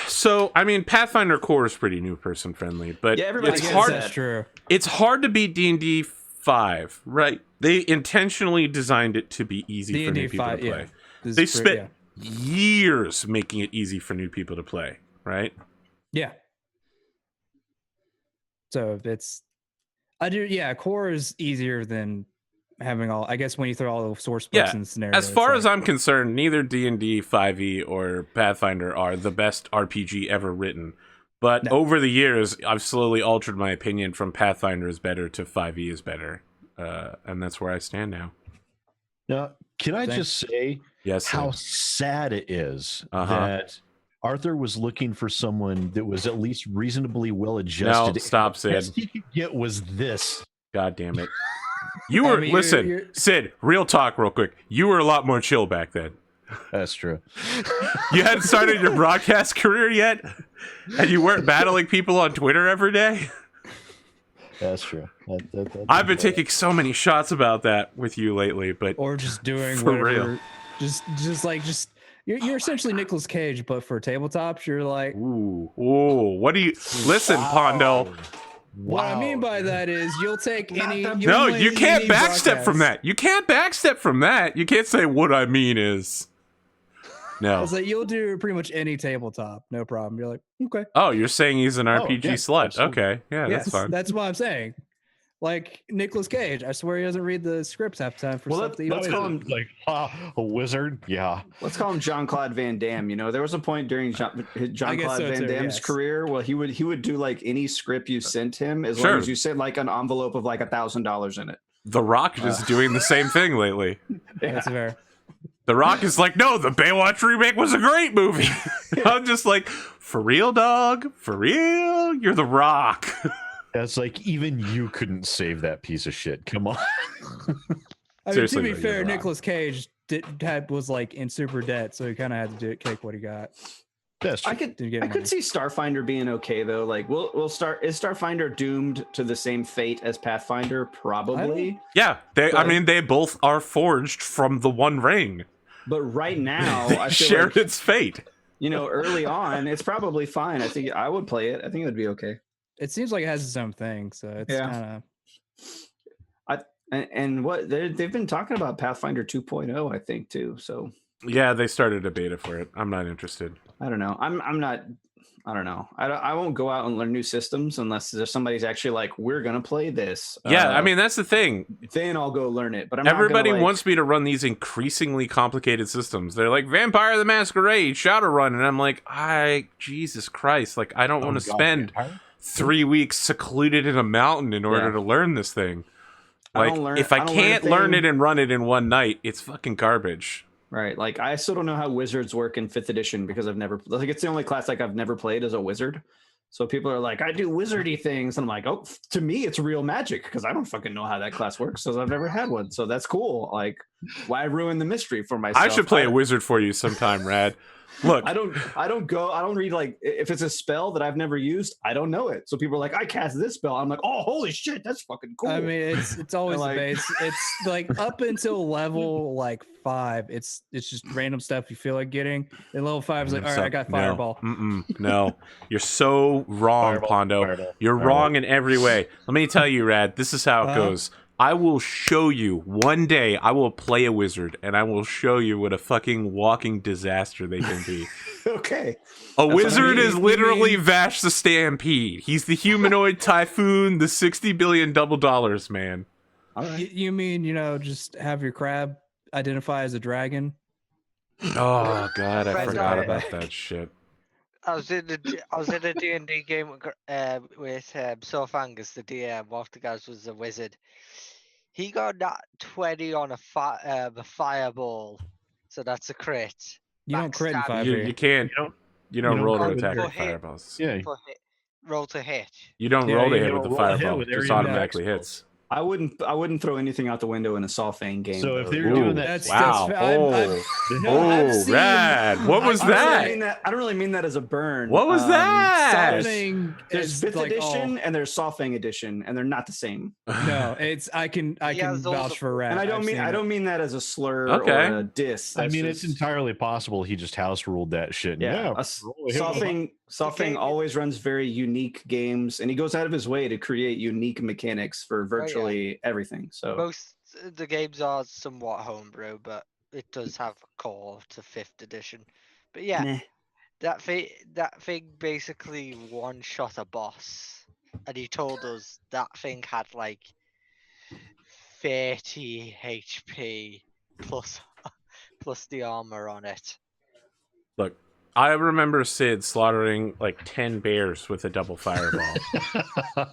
So I mean, Pathfinder core is pretty new person friendly, but it's hard. That's true. It's hard to beat D&D 5, right? They intentionally designed it to be easy for new people to play. Yeah. They spent years making it easy for new people to play, right? Yeah. So core is easier than having all. I guess when you throw all the source books in the scenario. As far as I'm concerned, neither D&D 5e or Pathfinder are the best RPG ever written. But over the years, I've slowly altered my opinion from Pathfinder is better to 5e is better. And that's where I stand now. Now, can I just say how sad it is that Arthur was looking for someone that was at least reasonably well adjusted. No, stop, Sid. The best he could get was this. God damn it. You were, Sid, real talk real quick. You were a lot more chill back then. That's true. You hadn't started your broadcast career yet? And you weren't battling people on Twitter every day? That's true. I've been taking so many shots about that with you lately, but or just doing for whatever, real. You're essentially Nicolas Cage, but for tabletops, you're like, ooh, what do you listen, Pondo? What I mean by that is you'll take any. No, you can't backstep from that. You can't backstep from that. You can't say what I mean is. No. It's like you'll do pretty much any tabletop, no problem. You're like, okay. Oh, you're saying he's an RPG slut. Absolutely. Okay, yeah, that's fine. That's what I'm saying. Like Nicolas Cage, I swear he doesn't read the scripts half the time for stuff that he let's call him like a wizard. Yeah. Let's call him Jean-Claude Van Damme. You know, there was a point during Jean-Claude Van Damme's career where he would do like any script you sent him as long as you sent like an envelope of like $1,000 in it. The Rock is doing the same thing lately. That's fair. The Rock is like, no, the Baywatch remake was a great movie. I'm just like, for real, dog? For real? You're The Rock. That's like, even you couldn't save that piece of shit. Come on. I mean, to be fair, Nicolas Cage was like in super debt, so he kind of had to take what he got. That's true. I could see Starfinder being okay though. Like, is Starfinder doomed to the same fate as Pathfinder? Probably. Yeah, they both are forged from the One Ring. But right now, they I feel shared like, its fate. You know, early on, it's probably fine. I think I would play it. I think it would be okay. It seems like it has its own thing, so it's kind of. And what they've been talking about Pathfinder 2.0, I think too. So yeah, they started a beta for it. I'm not interested. I don't know. I'm not. I don't know. I won't go out and learn new systems unless there's somebody's actually like, we're gonna play this. Yeah, I mean that's the thing. Then I'll go learn it. But everybody wants me to run these increasingly complicated systems. They're like Vampire the Masquerade, Shadowrun, and I'm like, Jesus Christ! Like I don't want to spend 3 weeks secluded in a mountain in order to learn this thing. Like if I can't learn it and run it in one night, it's fucking garbage. Right, like I still don't know how wizards work in 5th edition because I've never like it's the only class like I've never played as a wizard. So people are like, I do wizardy things, and I'm like, oh, to me it's real magic because I don't fucking know how that class works, so I've never had one. So that's cool. Like, why ruin the mystery for myself? I should play a wizard for you sometime, Rad. Look, I don't read like if it's a spell that I've never used, I don't know it. So people are like, I cast this spell. I'm like, oh, holy shit, that's fucking cool. I mean, it's always the base. It's like up until level like 5, it's just random stuff you feel like getting. And level 5 is like, all right, I got fireball. No, you're so wrong, Pondo. You're wrong in every way. Let me tell you, Rad. This is how it goes. I will show you one day. I will play a wizard, and I will show you what a fucking walking disaster they can be. Okay. A wizard is literally Vash the Stampede. He's the humanoid typhoon, the $60 billion double dollars, man. All right. You mean, just have your crab identify as a dragon? Oh God, I forgot about that shit. I was in a D&D game with Sofangus, the DM. One of the guys was a wizard. He got that 20 on a fireball, so that's a crit. You don't crit in 5e. You can't. You don't roll to attack with fireballs. Yeah. Roll to hit. You don't roll to hit with the fireball. It just automatically hits. I wouldn't throw anything out the window in a Saw-Fang game. So if they're doing that, wow. Rad. What was that? I don't really mean that as a burn. What was that? There's 5th edition and there's Saw-Fang edition, and they're not the same. No, I can vouch for Rad. And I don't mean that as a slur or a diss. I mean, it's entirely possible he just house ruled that shit. Yeah. Saw-Fang always runs very unique games, and he goes out of his way to create unique mechanics for virtually everything. So most of the games are somewhat homebrew, but it does have a core to 5th edition. But yeah, that thing basically one-shot a boss, and he told us that thing had like 30 HP plus the armor on it. Look, I remember Sid slaughtering like 10 bears with a double fireball. Well,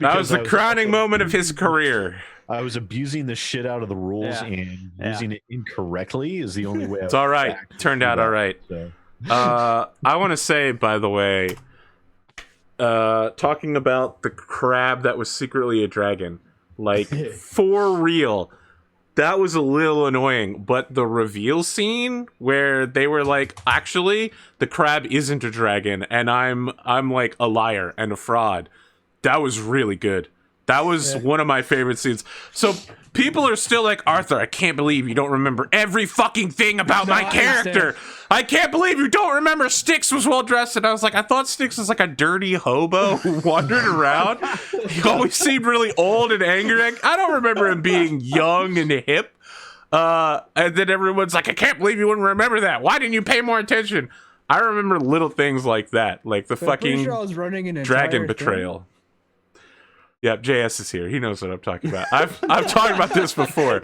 that was the crowning moment of his career. I was abusing the shit out of the rules, and using it incorrectly is the only way. It's all right. Turned out all right. So. I want to say, by the way, talking about the crab that was secretly a dragon, like for real, that was a little annoying. But the reveal scene where they were like, actually, the crab isn't a dragon, and I'm like a liar and a fraud. That was really good. That was one of my favorite scenes. So people are still like, Arthur, I can't believe you don't remember every fucking thing about my character. I can't believe you don't remember Styx was well dressed. And I was like, I thought Styx was like a dirty hobo who wandered around. He always seemed really old and angry. I don't remember him being young and hip. And then everyone's like, I can't believe you wouldn't remember that. Why didn't you pay more attention? I remember little things like that, like the fucking dragon betrayal. Yeah, JS is here. He knows what I'm talking about. I've talked about this before.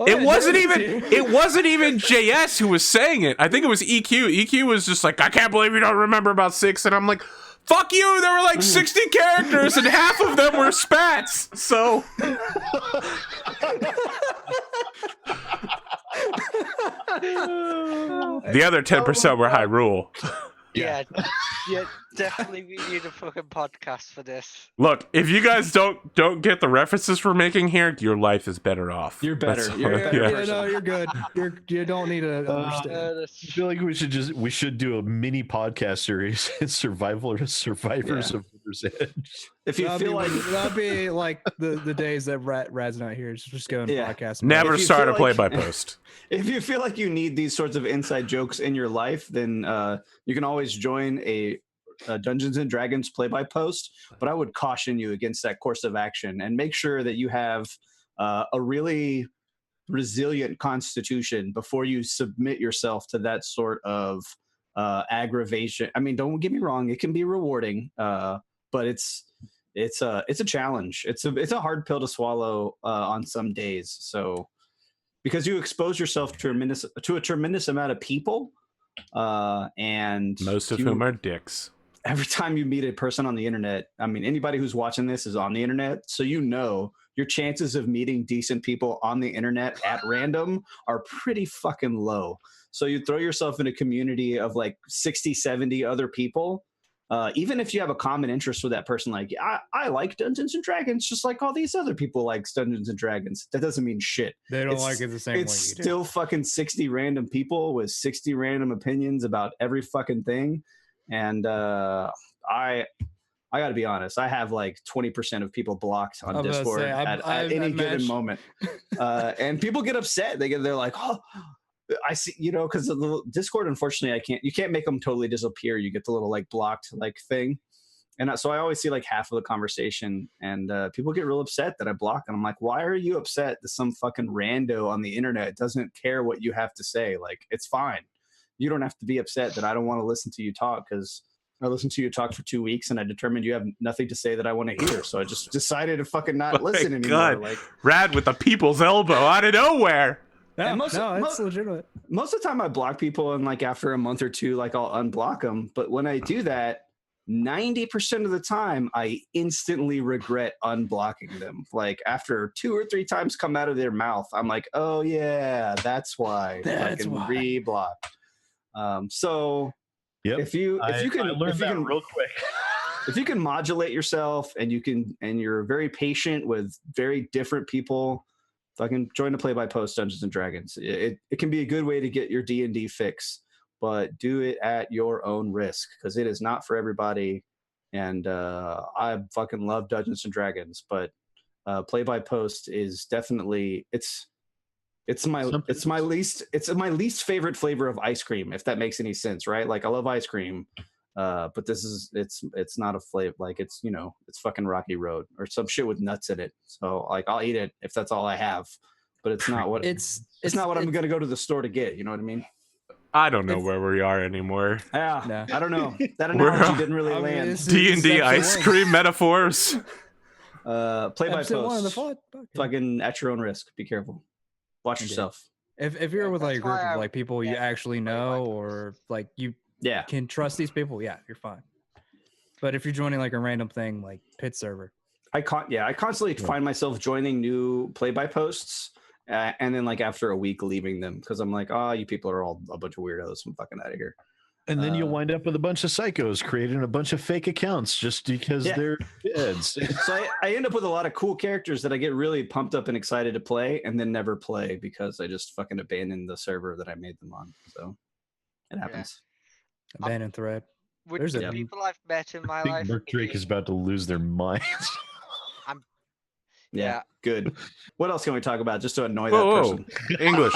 It wasn't even JS who was saying it. I think it was EQ. EQ was just like, I can't believe you don't remember about 6. And I'm like, fuck you. There were like 60 characters and half of them were spats. So the other 10% were Hyrule. Yeah, definitely we need a fucking podcast for this. Look, if you guys don't get the references we're making here, your life is better off. You're better. Yeah, no, you're good. You don't need to understand. I feel like we should do a mini podcast series, Survivors of River's Edge. If you feel like that'd be like the days that Rad's not here, just go and podcast. Never start a play-by-post. If you feel like you need these sorts of inside jokes in your life, then you can always join a Dungeons and Dragons play-by-post. But I would caution you against that course of action and make sure that you have a really resilient constitution before you submit yourself to that sort of aggravation. I mean, don't get me wrong; it can be rewarding, but it's a challenge. It's a hard pill to swallow on some days. So. Because you expose yourself to a tremendous amount of people, and most of whom are dicks. Every time you meet a person on the internet, I mean, anybody who's watching this is on the internet, so you know your chances of meeting decent people on the internet at random are pretty fucking low. So you throw yourself in a community of like 60, 70 other people. Even if you have a common interest with that person, like I like Dungeons and Dragons, just like all these other people like Dungeons and Dragons. That doesn't mean shit. They don't like it the same way you do. It's still fucking 60 random people with 60 random opinions about every fucking thing. And I got to be honest, I have like 20% of people blocked on Discord at any given moment. And people get upset. They're like, oh, I see, because the Discord, unfortunately, you can't make them totally disappear. You get the little like blocked like thing. And so I always see like half of the conversation, and people get real upset that I block. And I'm like, why are you upset that some fucking rando on the internet doesn't care what you have to say? Like, it's fine. You don't have to be upset that I don't want to listen to you talk, because I listened to you talk for 2 weeks and I determined you have nothing to say that I want to hear. So I just decided to fucking not listen anymore. God. Like, Rad with the people's elbow out of nowhere. Yeah, it's legitimate. Most of the time I block people, and like after a month or two, like I'll unblock them. But when I do that, 90% of the time I instantly regret unblocking them. Like after 2 or 3 times come out of their mouth, I'm like, oh yeah, that's why. That's why. Reblock. So yep. if you can learn that real quick. If you can modulate yourself and you're very patient with very different people, fucking join the play-by-post Dungeons and Dragons. It can be a good way to get your D&D fix, but do it at your own risk, because it is not for everybody. And I fucking love Dungeons and Dragons, but play-by-post is definitely it's my least favorite flavor of ice cream, if that makes any sense, right? Like I love ice cream. But it's not a flavor, like it's fucking Rocky Road or some shit with nuts in it. So like I'll eat it if that's all I have, but it's not what it's not what I'm gonna go to the store to get. You know what I mean? I don't know where we are anymore. Yeah, no. I don't know. That analogy didn't really land. D&D ice cream metaphors. Play by Episode 1 of the post. podcast. Fucking at your own risk. Be careful. Watch Indeed. yourself. If you're with like a That's group why of I like people you never actually play by know, post. or like you Yeah. can trust these people, yeah, you're fine. But if you're joining like a random thing like pit server, I constantly find myself joining new play by posts, and then like after a week leaving them because I'm like, oh, you people are all a bunch of weirdos. I'm fucking out of here. And then you'll wind up with a bunch of psychos creating a bunch of fake accounts just because they're kids. So I end up with a lot of cool characters that I get really pumped up and excited to play, and then never play because I just fucking abandoned the server that I made them on. So it happens. abandoned thread. With There's the a- people I've met in my I think life, Merc Drake is about to lose their minds. Yeah, good. What else can we talk about just to annoy Whoa, that whoa. person? English.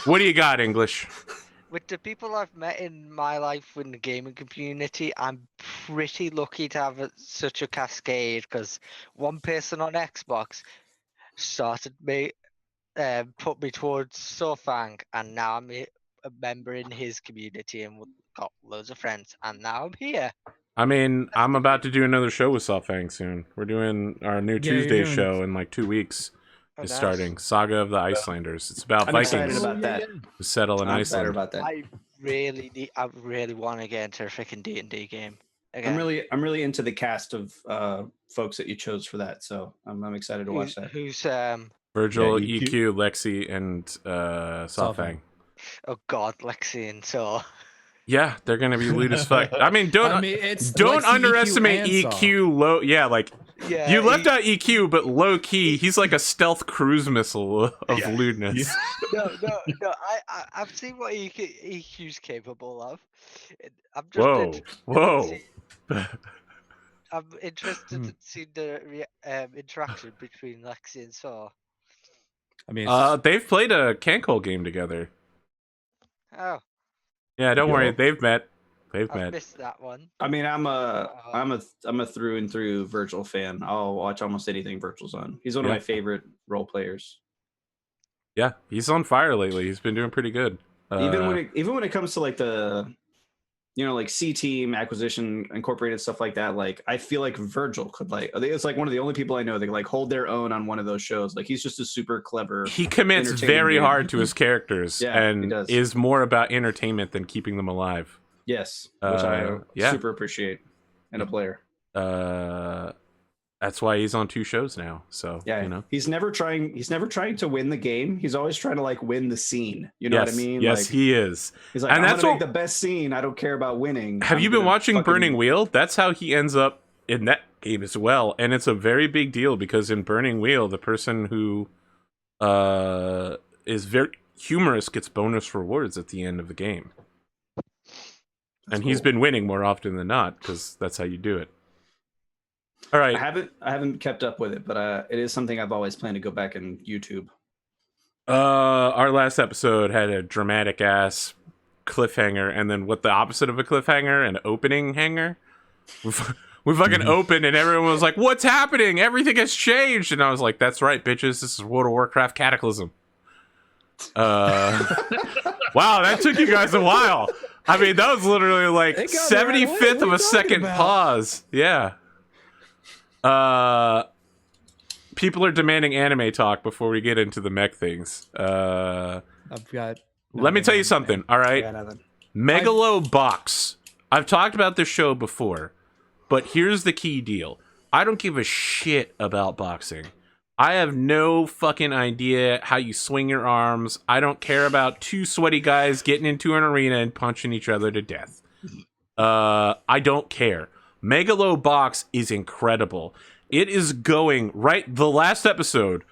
What do you got, English? with the people I've met in my life in the gaming community, I'm pretty lucky to have such a cascade because one person on Xbox started me, put me towards Sofang, and now I'm a member in his community and got loads of friends, and now I'm here. I mean, I'm about to do another show with Sofang soon. We're doing our new Tuesday show in like 2 weeks. It's nice. starting Saga of the Icelanders. It's about I'm excited Vikings about that. who settle in I'm Iceland. excited about that. I really want to get into a freaking D&D game. I'm really into the cast of folks that you chose for that, so I'm excited to watch that. Who's Virgil, Yeah, EQ, Lexi, and Sofang. oh god, Lexi and so. Yeah, they're gonna be lewd as fuck. I mean, don't it's don't Lexi, underestimate EQ, and EQ low. Yeah, like Yeah, you left out EQ, but low key, he's like a stealth cruise missile of lewdness. No. I've seen what EQ's capable of. I'm just Whoa. I'm interested to see the interaction between Lexi and Saw. I mean, They've played a Cancol game together. Oh, Yeah, don't worry, Yup. they've met. I missed that one. I mean, I'm a through and through Virgil fan. I'll watch almost anything Virgil's on. He's one of my favorite role players. Yeah, he's on fire lately. He's been doing pretty good. Even when it comes to like the, like C Team acquisition incorporated stuff like that, like I feel like Virgil could like, I think it's like one of the only people I know that like hold their own on one of those shows. Like he's just a super clever. He commits entertaining very dude. hard to his characters Yeah, he and does. is more about entertainment than keeping them alive. Yes, which I yeah. super appreciate in a player. That's why he's on 2 shows now. So Yeah, he's never trying to win the game. He's always trying to like win the scene. You know what I mean? Yes, like, he is. He's like, and I'm gonna make the best scene. I don't care about winning. Have you been watching Burning Wheel? That's how he ends up in that game as well. And it's a very big deal because in Burning Wheel, the person who is very humorous gets bonus rewards at the end of the game. And he's been winning more often than not because that's how you do it. All right. I haven't kept up with it, but it is something I've always planned to go back and YouTube. Our last episode had a dramatic ass cliffhanger, and then what the opposite of a cliffhanger, an opening hanger. We fucking opened, and everyone was like, "What's happening? Everything has changed." And I was like, "That's right, bitches. This is World of Warcraft Cataclysm." Wow, that took you guys a while. I mean, that was literally like 75th of a second pause. Yeah. People are demanding anime talk before we get into the mech things. I've got. Let me tell you something. All right, Yeah, Megalobox. I've talked about this show before, but here's the key deal. I don't give a shit about boxing. I have no fucking idea how you swing your arms. I don't care about 2 sweaty guys getting into an arena and punching each other to death. I don't care. Megalobox is incredible. It is going right. The last episode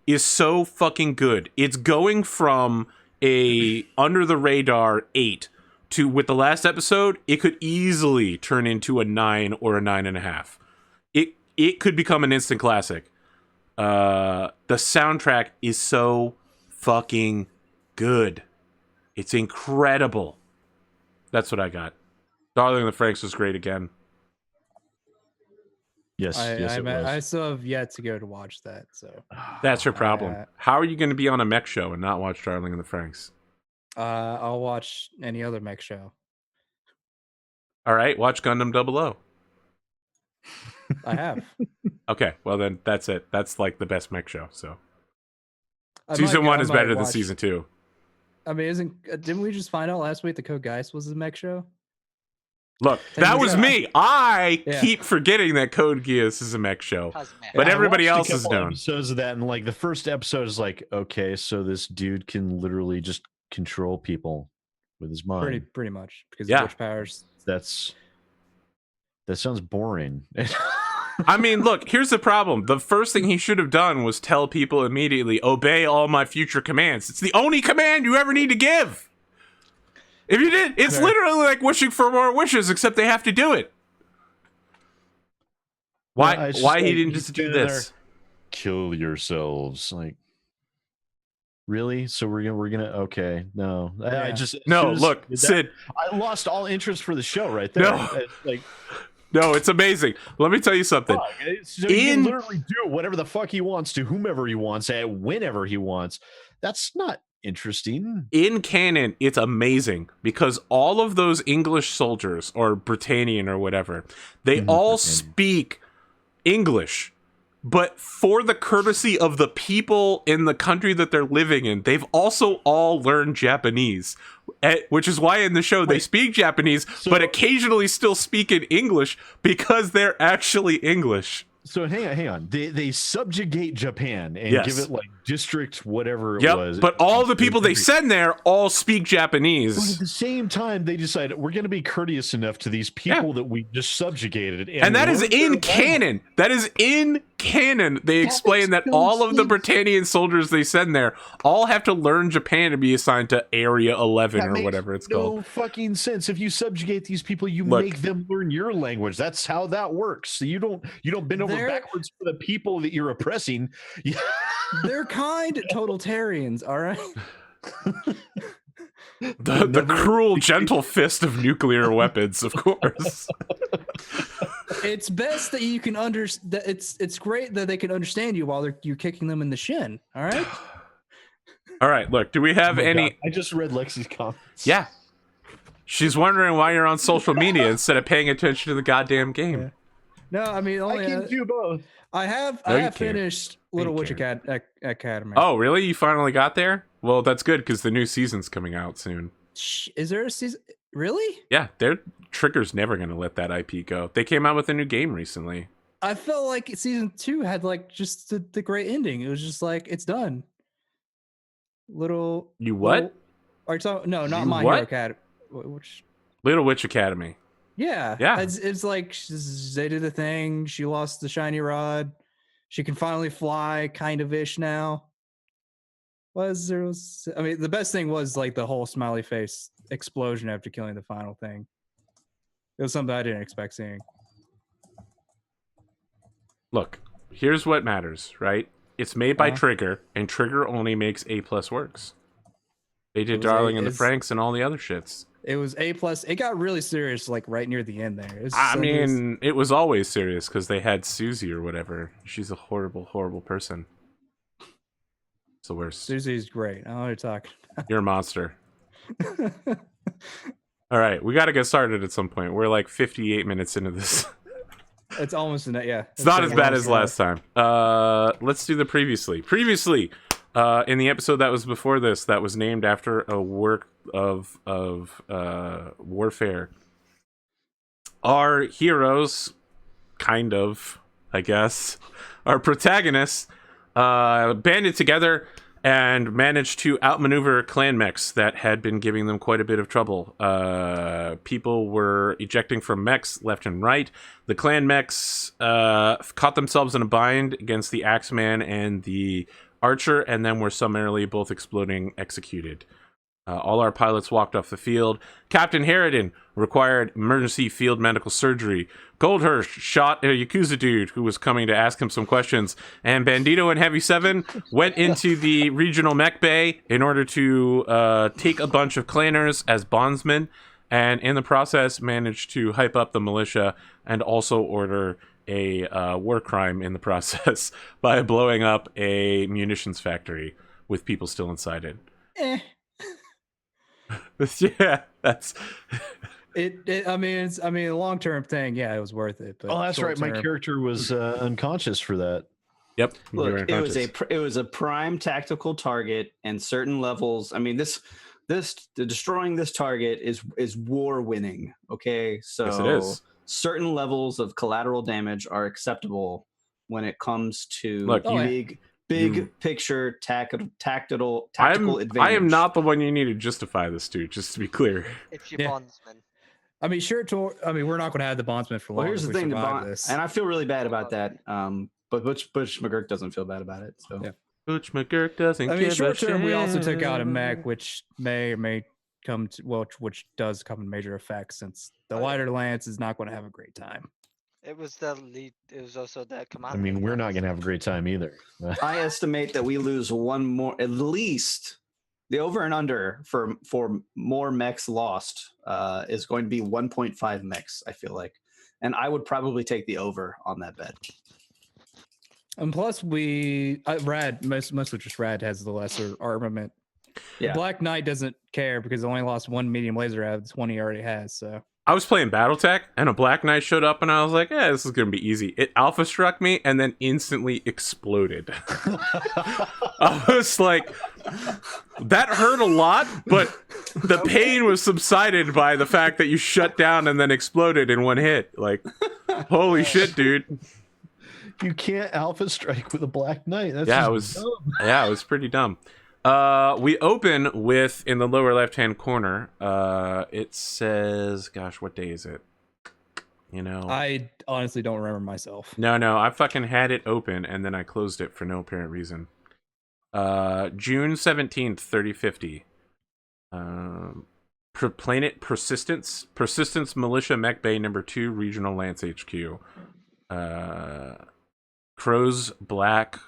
is so fucking good. It's going from a under the radar 8 to, with the last episode, it could easily turn into a 9 or a 9.5. It could become an instant classic. The soundtrack is so fucking good. It's incredible. That's what I got. Darling in the Franxx was great again. Yes, it was. I still have yet to go to watch that. So That's your problem. How are you going to be on a mech show and not watch Darling in the Franxx? I'll watch any other mech show. All right, watch Gundam 00. I have. Okay, well then that's it. That's like the best mech show. So I season might go- 1 I is might better than watch- season 2. I mean, didn't we just find out last week the Code Geass was a mech show? Look, that was me. I Yeah. keep forgetting that Code Geass is a mech show. Has mech. But I everybody watched else is a couple known. episodes of that, and like the first episode is like, okay, so this dude can literally just control people with his mind. Pretty much because Yeah. of witch powers. That sounds boring. I mean, look, here's the problem. The first thing he should have done was tell people immediately, obey all my future commands. It's the only command you ever need to give. If you did, it's Fair. literally like wishing for more wishes, except they have to do it. Why? Yeah, it's just Why he like, didn't he's just do standing this? Kill yourselves, like really? So we're gonna okay? No, I Yeah. just No, as soon as look, you did that, Sid. I lost all interest for the show right there. No. Like, No, it's amazing. Let me tell you something. fuck, so he In- can literally do whatever the fuck he wants to whomever he wants at whenever he wants. That's not interesting. In canon, it's amazing because all of those English soldiers or Britannian or whatever, they all Britannian. speak English. But for the courtesy of the people in the country that they're living in, they've also all learned Japanese. Which is why in the show they speak Japanese, but occasionally still speak in English because they're actually English. So hang on. They subjugate Japan and Yes. give it like district whatever it Yep, was. but all the people they send there all speak But Japanese. at the same time, they decided we're going to be courteous enough to these people that we just subjugated, And that is learn their in language. canon. That is in canon. They explain that makes no all of the sense. Britannian soldiers they send there all have to learn Japan to be assigned to Area 11 That or makes whatever it's no called. fucking sense. If you subjugate these people, you Look. make them learn your language. That's how that works. So you don't bend over They're- backwards for the people that you're oppressing. They're kind totalitarians, all right? The cruel, gentle fist of nuclear weapons, of course. It's best that you can understand. It's great that they can understand you while you're kicking them in the shin. All right. All right, look, do we have Oh my any... God, I just read Lexi's comments. Yeah. She's wondering why you're on social media instead of paying attention to the goddamn game. Yeah. No, I mean I only can do both. I have No, you have can't. finished Little You Witch can't. Academy. Oh, really? You finally got there? Well, that's good because the new season's coming out soon. Is there a season? Really? Yeah, Trigger's never going to let that IP go. They came out with a new game recently. I felt like season 2 had like just the great ending. It was just like it's done. You what? Are you talking? No, not You My what? Hero Academy. Which? Little Witch Academy. Yeah, Yeah. It's like they did the thing. She lost the shiny rod. She can finally fly, kind of ish now. I mean, the best thing was like the whole smiley face explosion after killing the final thing. It was something I didn't expect seeing. Look, here's what matters, right? It's made by Uh-huh. Trigger, and Trigger only makes A+ works. They It did was Darling in the it's- Franxx and all the other shits. It was A+. It got really serious like right near the end there. It was I so mean, it was always serious because they had Susie or whatever. She's a horrible, horrible person. It's the worst. Susie's great. I don't know what you're talking. You're a monster. All right, we got to get started at some point. We're like 58 minutes into this. It's almost in it, yeah. It's not as bad as last time. Let's do the previously. Previously, in the episode that was before this, that was named after a work of warfare. Our heroes, kind of, I guess, our protagonists, banded together and managed to outmaneuver clan mechs that had been giving them quite a bit of trouble. People were ejecting from mechs left and right. The clan mechs caught themselves in a bind against the Axeman and the Archer, and then were summarily both exploding executed. All our pilots walked off the field. Captain Harridan required emergency field medical surgery. Goldhurst shot a Yakuza dude who was coming to ask him some questions. And Bandito and Heavy 7 went into the regional mech bay in order to take a bunch of clanners as bondsmen. And in the process, managed to hype up the militia and also order a war crime in the process by blowing up a munitions factory with people still inside it. Yeah, that's I mean, a long-term thing. Yeah, it was worth it. But Oh, that's right. My short-term- character was unconscious for that. Yep. you were Look, unconscious. it was a prime tactical target, and certain levels. I mean, destroying this target is war winning. Okay, so Yes, it is. certain levels of collateral damage are acceptable when it comes to Look, big picture tactical I advantage. am not the one you need to justify this to, just to be clear. It's your Yeah. bondsman. I mean, we're not going to have the bondsman for long. Well, here's if the we thing, survive this. and I feel really bad about that. But Butch McGurk doesn't feel bad about it. So Yeah. Butch McGurk doesn't. I mean, short term, we also shit. took out a mech, which may or may come to which does come in major effect, since the lighter lance is not going to have a great time. It was the lead. It was also the command. I mean, we're not going to have a great time either. I estimate that we lose one more, at least. The over and under for more mechs lost is going to be 1.5 mechs, I feel like. And I would probably take the over on that bet. And plus, Rad, mostly just Rad has the lesser armament. Yeah. Black Knight doesn't care because it only lost one medium laser out of the 20 he already has. So I was playing Battletech, and a Black Knight showed up, and I was like, "Yeah, this is gonna be easy." It alpha struck me, and then instantly exploded. I was like, that hurt a lot, but the pain was subsided by the fact that you shut down and then exploded in one hit. Like, holy shit, dude! You can't alpha strike with a Black Knight. That's Yeah, just dumb. it was pretty dumb. We open with, in the lower left-hand corner, it says, gosh, what day is it? You know, I honestly don't remember myself. no, I fucking had it open and then I closed it for no apparent reason. June 17th, 3050. Planet Persistence Militia Mech Bay number 2, Regional Lance HQ. Crow's Black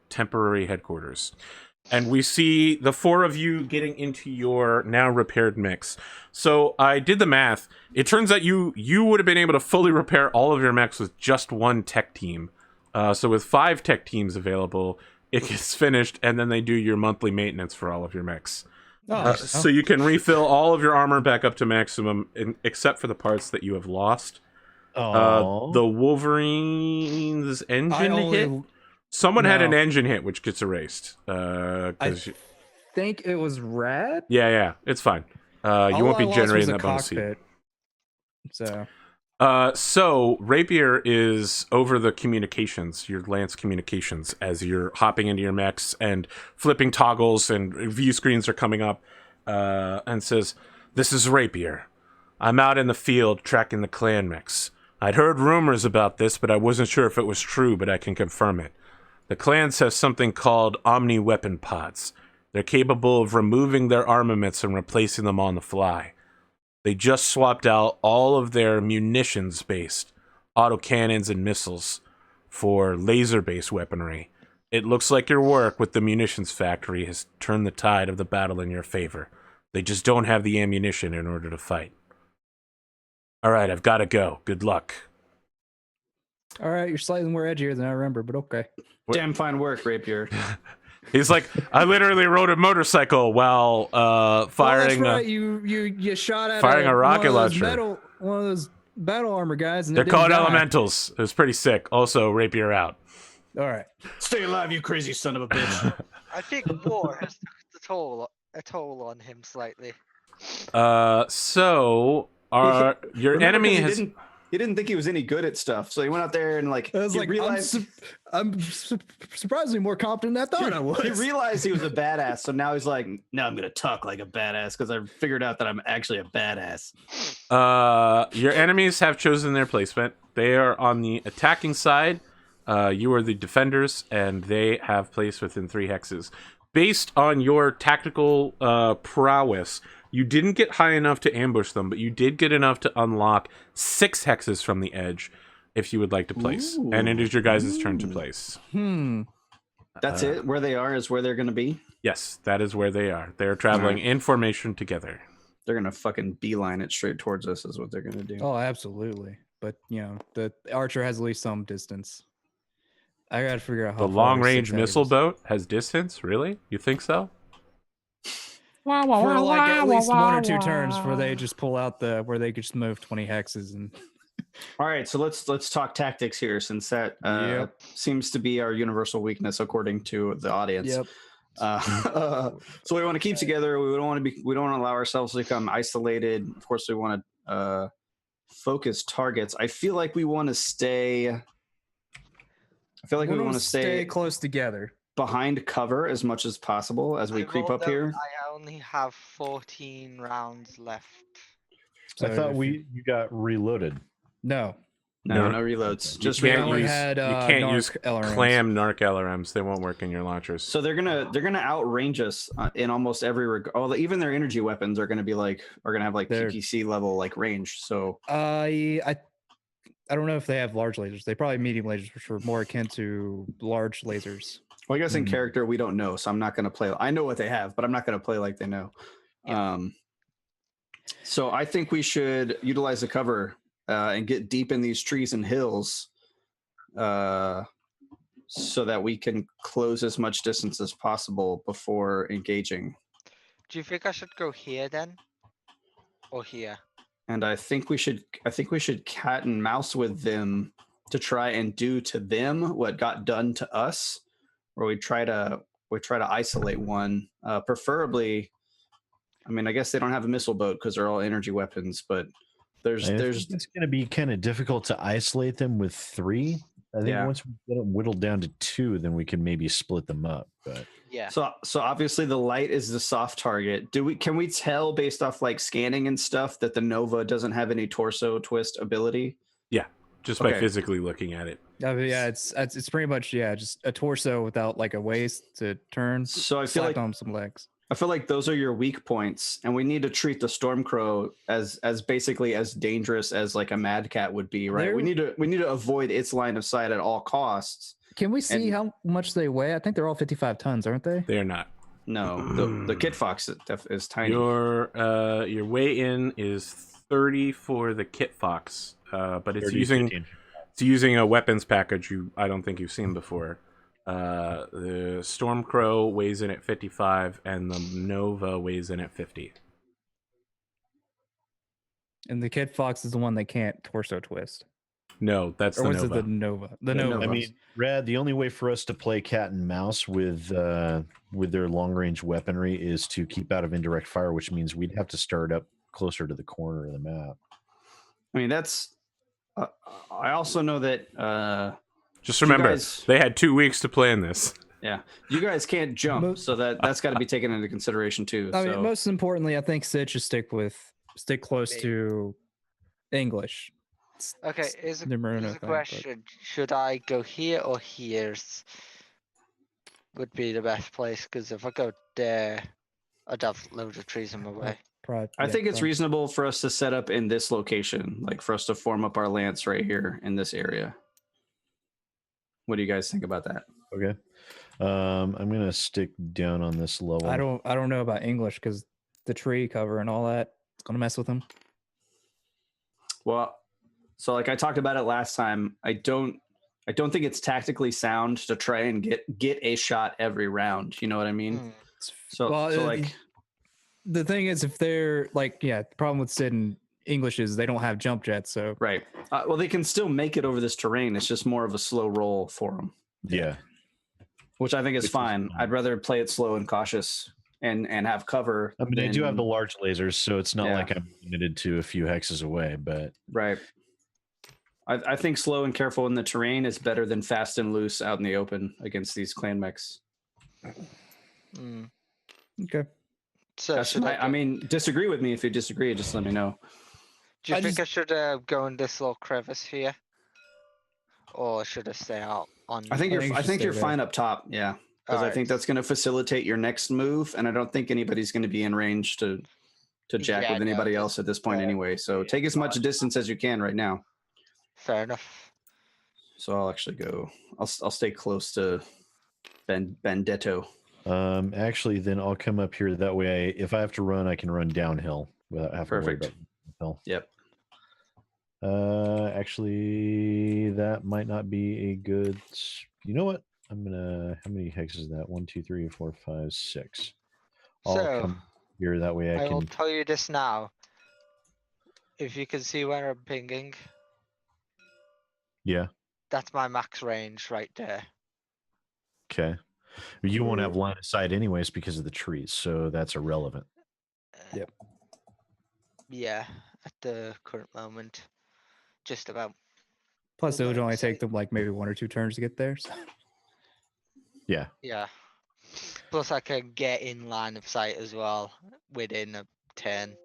temporary headquarters. And we see the four of you getting into your now repaired mechs. So I did the math. It turns out you would have been able to fully repair all of your mechs with just one tech team. So with 5 tech teams available, it gets finished, and then they do your monthly maintenance for all of your mechs. So you can refill all of your armor back up to maximum, except for the parts that you have lost. The Wolverine's engine hit. Someone had an engine hit, which gets erased. I think it was Rad. Yeah, it's fine. You won't be generating that bonus cockpit. So Rapier is over the communications, your Lance communications, as you're hopping into your mechs and flipping toggles and view screens are coming up, and says, "This is Rapier. I'm out in the field tracking the clan mechs. I'd heard rumors about this, but I wasn't sure if it was true, but I can confirm it. The clans have something called omni-weapon pods. They're capable of removing their armaments and replacing them on the fly. They just swapped out all of their munitions-based autocannons and missiles for laser-based weaponry. It looks like your work with the munitions factory has turned the tide of the battle in your favor. They just don't have the ammunition in order to fight. All right, I've got to go. Good luck." all right, you're slightly more edgier than I remember, but okay. Damn fine work, Rapier. He's like, "I literally rode a motorcycle while firing." Well, that's right. You shot at firing a rocket launcher. One of those battle armor guys. And They're called elementals. It was pretty sick. Also, Rapier out. All right. Stay alive, you crazy son of a bitch. I think war has took a toll on him slightly. So your enemy has. He didn't think he was any good at stuff, so he went out there and I was like, realized I'm surprisingly more competent than I thought I was. he realized he was a badass, so now he's like, "No, I'm gonna talk like a badass because I figured out that I'm actually a badass." Your enemies have chosen their placement. They are on the attacking side. You are the defenders, and they have placed within 3 hexes. Based on your tactical prowess, you didn't get high enough to ambush them, but you did get enough to unlock 6 hexes from the edge, if you would like to place. Ooh. And it is your guys' turn to place. That's it. Where they are is where they're gonna be. Yes, that is where they are. They're traveling in formation together. They're gonna fucking beeline it straight towards us. Is what they're gonna do. Oh, absolutely. But the archer has at least some distance. I gotta figure out how The long-range missile boat has distance? Really? You think so? for like at least 1 or 2 turns where they just pull out where they could just move 20 hexes and. All right, so let's talk tactics here, since that seems to be our universal weakness according to the audience. Yep. So we want to keep together. We don't want to allow ourselves to become isolated. Of course, we want to focus targets. I feel like we want to stay. I feel like we want to stay close together, behind cover as much as possible as we creep up here. I only have 14 rounds left. So I thought you got reloaded. No reloads. Just you can't use LRMs. clam narc LRMs. They won't work in your launchers. So they're gonna outrange us in almost every regard. Even their energy weapons are gonna have PPC level like range. So I don't know if they have large lasers. They probably have medium lasers, which are more akin to large lasers. Well, I guess in character we don't know, so I'm not gonna play. I know what they have, but I'm not gonna play like they know. Yeah. So I think we should utilize the cover. And get deep in these trees and hills so that we can close as much distance as possible before engaging. Do you think I should go here then? Or here? And I think we should cat and mouse with them to try and do to them what got done to us, where we try to isolate one. Preferably, I mean, I guess they don't have a missile boat because they're all energy weapons, but There's it's going to be kind of difficult to isolate them with 3. I think once we get them whittled down to 2, then we can maybe split them up. But yeah. So obviously the light is the soft target. Can we tell based off like scanning and stuff that the Nova doesn't have any torso twist ability? Yeah, just by physically looking at it. Yeah, it's pretty much just a torso without like a waist to turn. So I feel like on some legs. I feel like those are your weak points, and we need to treat the Stormcrow as basically as dangerous as like a Mad Cat would be, right? We need to avoid its line of sight at all costs. Can we see how much they weigh? I think they're all 55 tons, aren't they? They are not. No, the Kit Fox is tiny. Your weigh-in is 30 for the Kit Fox, but it's using a weapons package I don't think you've seen before. The Stormcrow weighs in at 55 and the Nova weighs in at 50. And the Kit Fox is the one that can't torso twist. No, that's the Nova. Or was it the Nova? The Nova. I mean, Rad, the only way for us to play cat and mouse with their long-range weaponry is to keep out of indirect fire, which means we'd have to start up closer to the corner of the map. I mean, that's... I also know that... Just remember, they had 2 weeks to plan this. Yeah, you guys can't jump, so that's got to be taken into consideration too. I mean, most importantly, I think Sid should stick close to English. Okay, here's a question: should I go here or here? Would be the best place, because if I go there, I'd have loads of trees in my way. I think it's reasonable for us to set up in this location, like for us to form up our lance right here in this area. What do you guys think about that? Okay. I'm gonna stick down on this level. I don't know about English because the tree cover and all that, it's gonna mess with them. Well, so like I talked about it last time, I don't think it's tactically sound to try and get a shot every round. You know what I mean? So like the thing is, if they're like, the problem with Sid and English is they don't have jump jets, so right. Well, they can still make it over this terrain. It's just more of a slow roll for them. Yeah, which I think is fine. I'd rather play it slow and cautious and have cover. I mean, I do have the large lasers, so it's not like I'm limited to a few hexes away. But right, I think slow and careful in the terrain is better than fast and loose out in the open against these clan mechs. Okay. So I mean, disagree with me if you disagree. Just let me know. Do you think I should go in this little crevice here, or should I stay out on? I think you're fine up top. Yeah, because I think that's going to facilitate your next move, and I don't think anybody's going to be in range to jack with anybody else at this point anyway. So take as much distance as you can right now. Fair enough. So I'll actually go. I'll stay close to Bandetto. Actually, then I'll come up here. That way, if I have to run, I can run downhill without having to worry about uphill. Yep. Actually, that might not be a good. You know what? I'm gonna. How many hexes is that? 1, 2, 3, 4, 5, 6. I'll here. That way I I will can. tell you this now. If you can see where I'm pinging, Yeah. that's my max range right there. Okay. You won't have line of sight anyways because of the trees, so that's irrelevant. Yep. Yeah, at the current moment, just about. Plus, it would Line of only take sight. them like maybe 1 or 2 turns to get there. So. Yeah. Yeah. Plus, I can get in line of sight as well within a turn.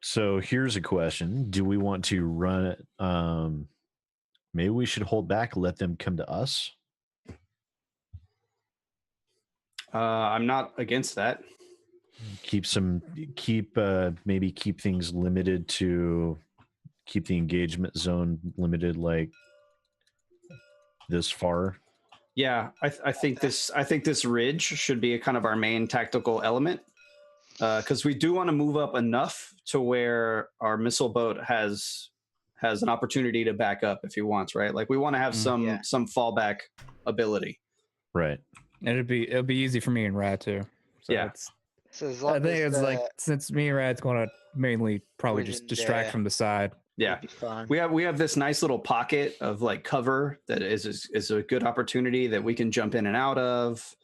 So here's a question: do we want to run it? Maybe we should hold back, let them come to us. I'm not against that. Maybe keep things limited to keep the engagement zone limited like this far. Yeah, I think this ridge should be a kind of our main tactical element, because we do want to move up enough to where our missile boat has an opportunity to back up if he wants, right? Like we want to have some fallback ability. Right. And it'll be easy for me and Rad too. So Yeah. So as I long think as it's like since me and Rad's going to mainly probably just within distract there, from the side. Yeah, it'll be fine. we have this nice little pocket of like cover that is a good opportunity that we can jump in and out of.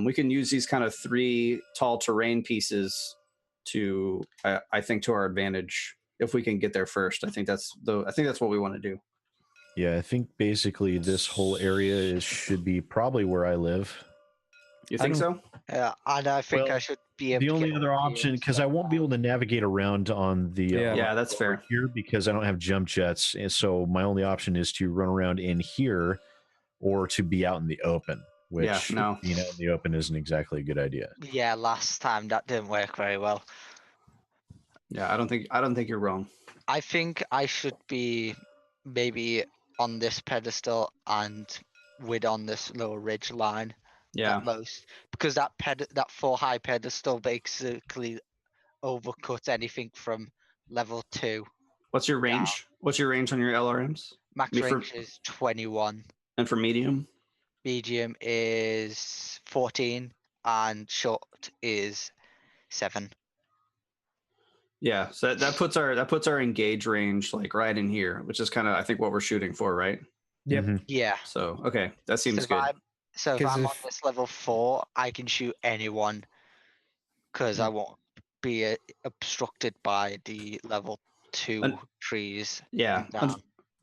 We can use these kind of 3 tall terrain pieces to I think to our advantage if we can get there first. I think that's what we want to do. Yeah, I think basically this whole area should be probably where I live. You think so? Yeah, and I think I should be able The to only get other up here option, and because I stuff. won't be able to navigate around on the Yeah. That's fair. here because I don't have jump jets, and so my only option is to run around in here or to be out in the open. Which being out in the open isn't exactly a good idea. Yeah, last time that didn't work very well. Yeah, I don't think you're wrong. I think I should be maybe on this pedestal and on this little ridge line Yeah. at most, because that 4 high pedestal basically overcuts anything from level 2. What's your range? What's your range on your LRMs? Max range is 21. And for medium? Medium is 14 and short is 7. Yeah, so that puts our engage range like right in here, which is kind of I think what we're shooting for, right? Yep. Mm-hmm. Yeah. So okay, that seems good. If I'm on this level 4, I can shoot anyone because I won't be obstructed by the level 2 trees. Yeah.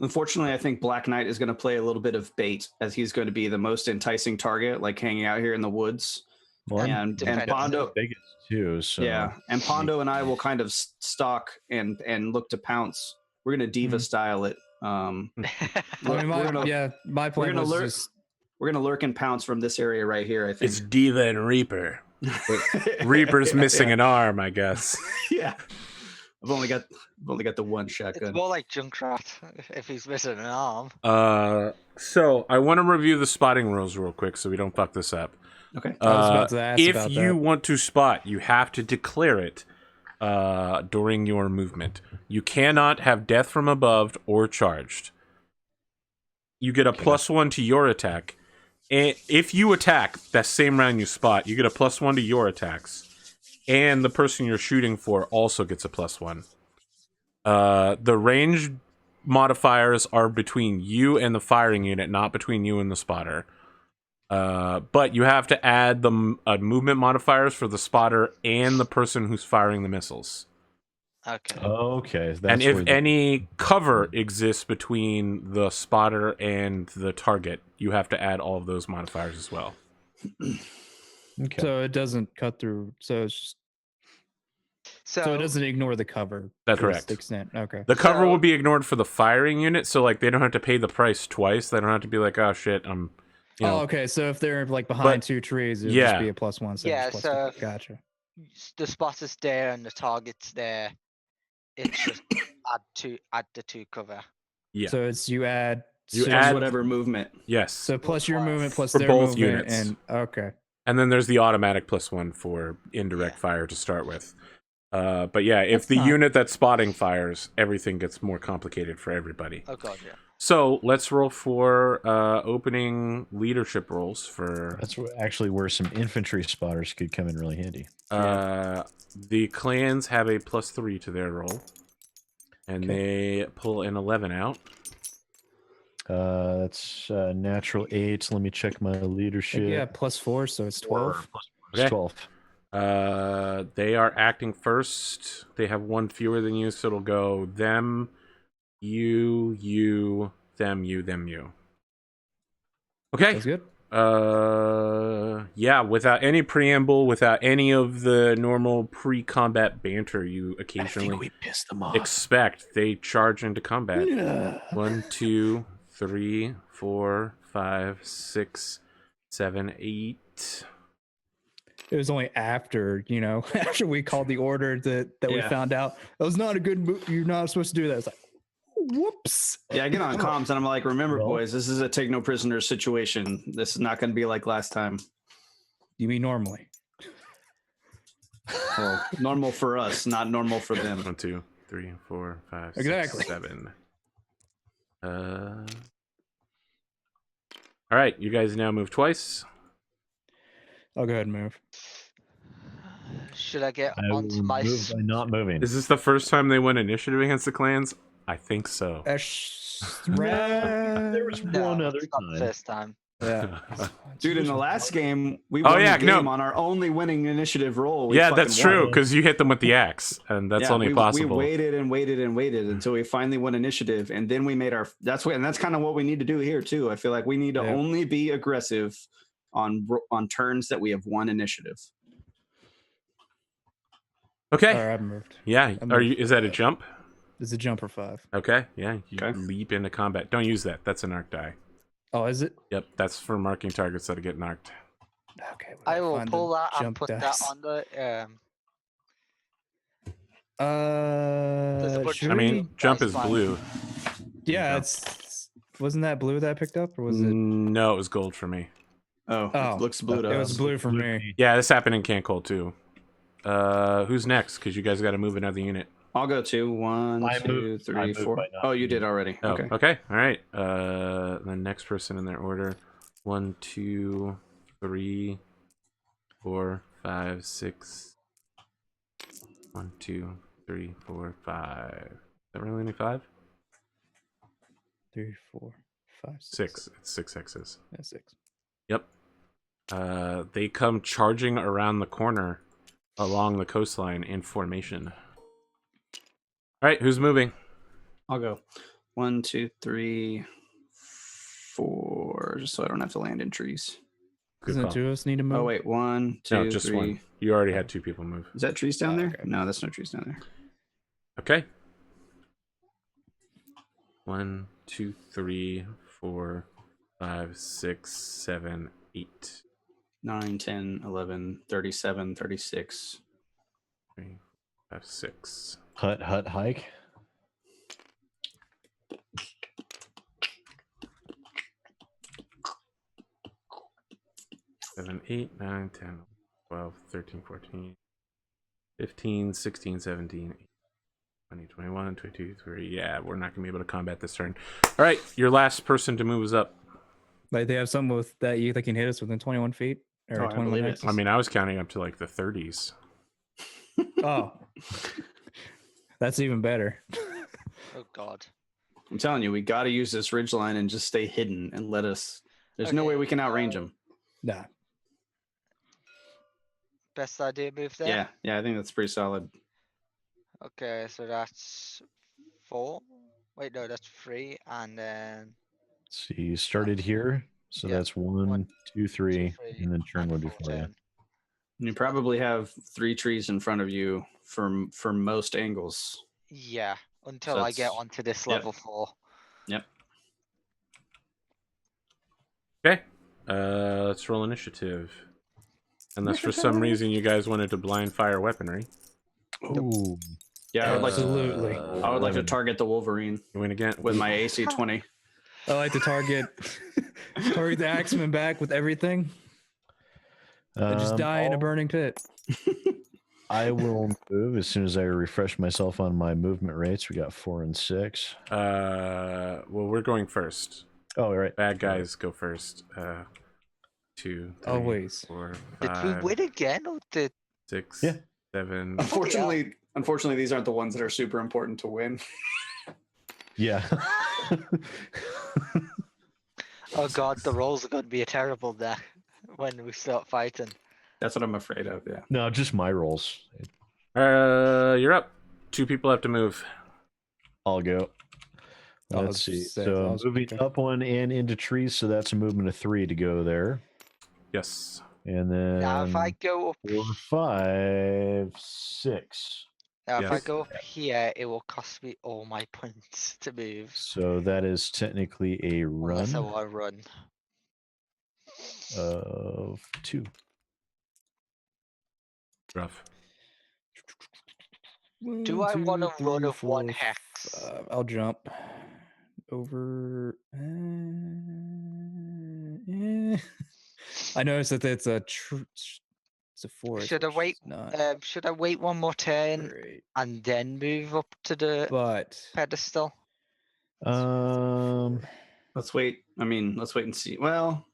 Unfortunately, I think Black Knight is going to play a little bit of bait as he's going to be the most enticing target, like hanging out here in the woods. Well, and Pondo biggest too. So yeah, and Pondo and I will kind of stalk and look to pounce. We're going to diva style it. My plan was just we're gonna lurk and pounce from this area right here. I think it's Diva and Reaper. Reaper's missing an arm, I guess. Yeah, I've only got the one shotgun. It's more like Junkrat if he's missing an arm. So I want to review the spotting rules real quick so we don't fuck this up. Okay. I was about to ask if about you that. want to spot, you have to declare it during your movement. You cannot have death from above or charged. You get a +1 to your attack. And if you attack that same round you spot, you get a +1 to your attacks. And the person you're shooting for also gets a +1. The range modifiers are between you and the firing unit, not between you and the spotter. But you have to add the movement modifiers for the spotter and the person who's firing the missiles. Okay. Okay. That's And if any cover exists between the spotter and the target, you have to add all of those modifiers as well. Okay. So it doesn't cut through. So it's just so it doesn't ignore the cover. That's to correct. the extent. Okay. The cover will be ignored for the firing unit, so like they don't have to pay the price twice. They don't have to be like, oh shit, I'm. You know. Oh, okay. So if they're like behind 2 trees, it would just be a +1. So Yeah, just so +2. Gotcha. The spotter's there and the target's there. It's just add the 2 cover. Yeah. So it's you add whatever movement. Yes. So plus your movement plus For their both movement units. and okay. And then there's the automatic +1 for indirect fire to start with. But yeah, if the unit that's spotting fires, everything gets more complicated for everybody. Oh god, yeah. So let's roll for opening leadership rolls for. That's actually where some infantry spotters could come in really handy. The clans have a +3 to their roll, and they pull an 11 out. That's natural 8. Let me check my leadership. Yeah, +4, so it's 12. It's 12. They are acting first. They have one fewer than you, so it'll go them, you, them, you, them, you. Okay. That's good. Yeah, without any preamble, without any of the normal pre-combat banter you occasionally we pissed them off. expect, they charge into combat. Yeah. 1, 2, 3, 4, 5, 6, 7, 8. It was only after, after we called the order that we found out that was not a good move. You're not supposed to do that. It's like, whoops. Yeah, I get on comms and I'm like, remember, boys, this is a take no prisoners situation. This is not going to be like last time. You mean normally? Well, normal for us, not normal for them. 1, 2, 3, 4, 5, 6, Exactly. 7. All right, you guys now move twice. I'll go ahead and move. Should I get I onto will my... move by not moving. Is this the first time they win initiative against the clans? I think so. There was one other it's not the time. first time. Yeah. Dude, in the last game, we won the game on our only winning initiative roll. We Yeah, fucking that's true, won. because you hit them with the axe, and that's only possible. We waited and waited and waited until we finally won initiative, and then we made our... That's kind of what we need to do here, too. I feel like we need to only be aggressive on turns that we have won initiative. Okay. All right, I've moved. Yeah. Is that a jump? It's a jump for 5. Okay. Yeah. You leap into combat. Don't use that. That's an arc die. Oh, is it? Yep. That's for marking targets that get knocked. Okay. I will pull that and put that on the... jump is blue. Yeah, wasn't that blue that I picked up, or was it? No, it was gold for me. Oh, it looks blue to us. It was blue for me. Yeah, this happened in Cancol too. Who's next? Because you guys got to move another unit. I'll go 2, 1, 2, 3, 4. Oh, you did already. Oh, okay. Okay. All right. The next person in their order. 1, 2, 3, 4, 5, 6. 1, 2, 3, 4, 5. Is that really only 5? 3, 4, 5, 6. It's 6 X's. Yeah, 6. Yep. They come charging around the corner along the coastline in formation. All right, who's moving? I'll go. 1, 2, 3, 4, just so I don't have to land in trees. Doesn't 2 of us need to move? Oh, wait. 1, 2, no, just 3. 1. You already had 2 people move. Is that trees down there? Okay. No, that's no trees down there. Okay. 1, 2, 3, 4, 5, 6, 7, 8. 9, 10, 11, 37, 36. 3, 5, 6. Hut, hike. Seven, 8, 9, 10, 12, 13, 14, 15, 16, 17, 20, 21, 22, 23. Yeah, we're not going to be able to combat this turn. All right, your last person to move is up. Like they have something with that they can hit us within 21 feet or 21 minutes. I mean, I was counting up to like the 30s. Oh, that's even better. Oh God! I'm telling you, we got to use this ridgeline and just stay hidden and let us. There's no way we can outrange them. Nah. Best idea move there. Yeah, I think that's pretty solid. Okay, so that's 4. Wait, no, that's 3, and then. See, you started here, so that's 1, 2, 3, and then turn would be 4. Yeah. You probably have 3 trees in front of you for most angles. Yeah, until I get onto this level 4. Yep. Okay, let's roll initiative. Unless for some reason you guys wanted to blind fire weaponry. Ooh. Yeah, I would like Absolutely. to. I would like to target the Wolverine You win again with my AC 20. I like to target the Axeman back with everything. And just die in a burning pit. I will move as soon as I refresh myself on my movement rates. We got 4 and 6. Well, we're going first. Oh, all right. Bad guys go first. 2, 3, Always. 4, Did we 5, win again, or did 6, Yeah. 7. Unfortunately, these aren't the ones that are super important to win. Yeah. oh god, the rolls are going to be a terrible deck when we start fighting? That's what I'm afraid of. Yeah. No, just my rolls. You're up. 2 people have to move. I'll go. Oh, Let's see. so I So was moving thinking. up 1 and into trees, so that's a movement of 3 to go there. Yes. And then Now if I go up, 4, 5, 6. now if I Yes. go up here, it will cost me all my points to move. So that is technically a Unless I run want to run. of 2. Rough. Do I want to run of 1 hex? I'll jump over. I noticed that it's a it's a forest. Should I which wait? is not Should I wait 1 more turn great, and then move up to the but pedestal? Let's wait. I mean, let's wait and see. Well,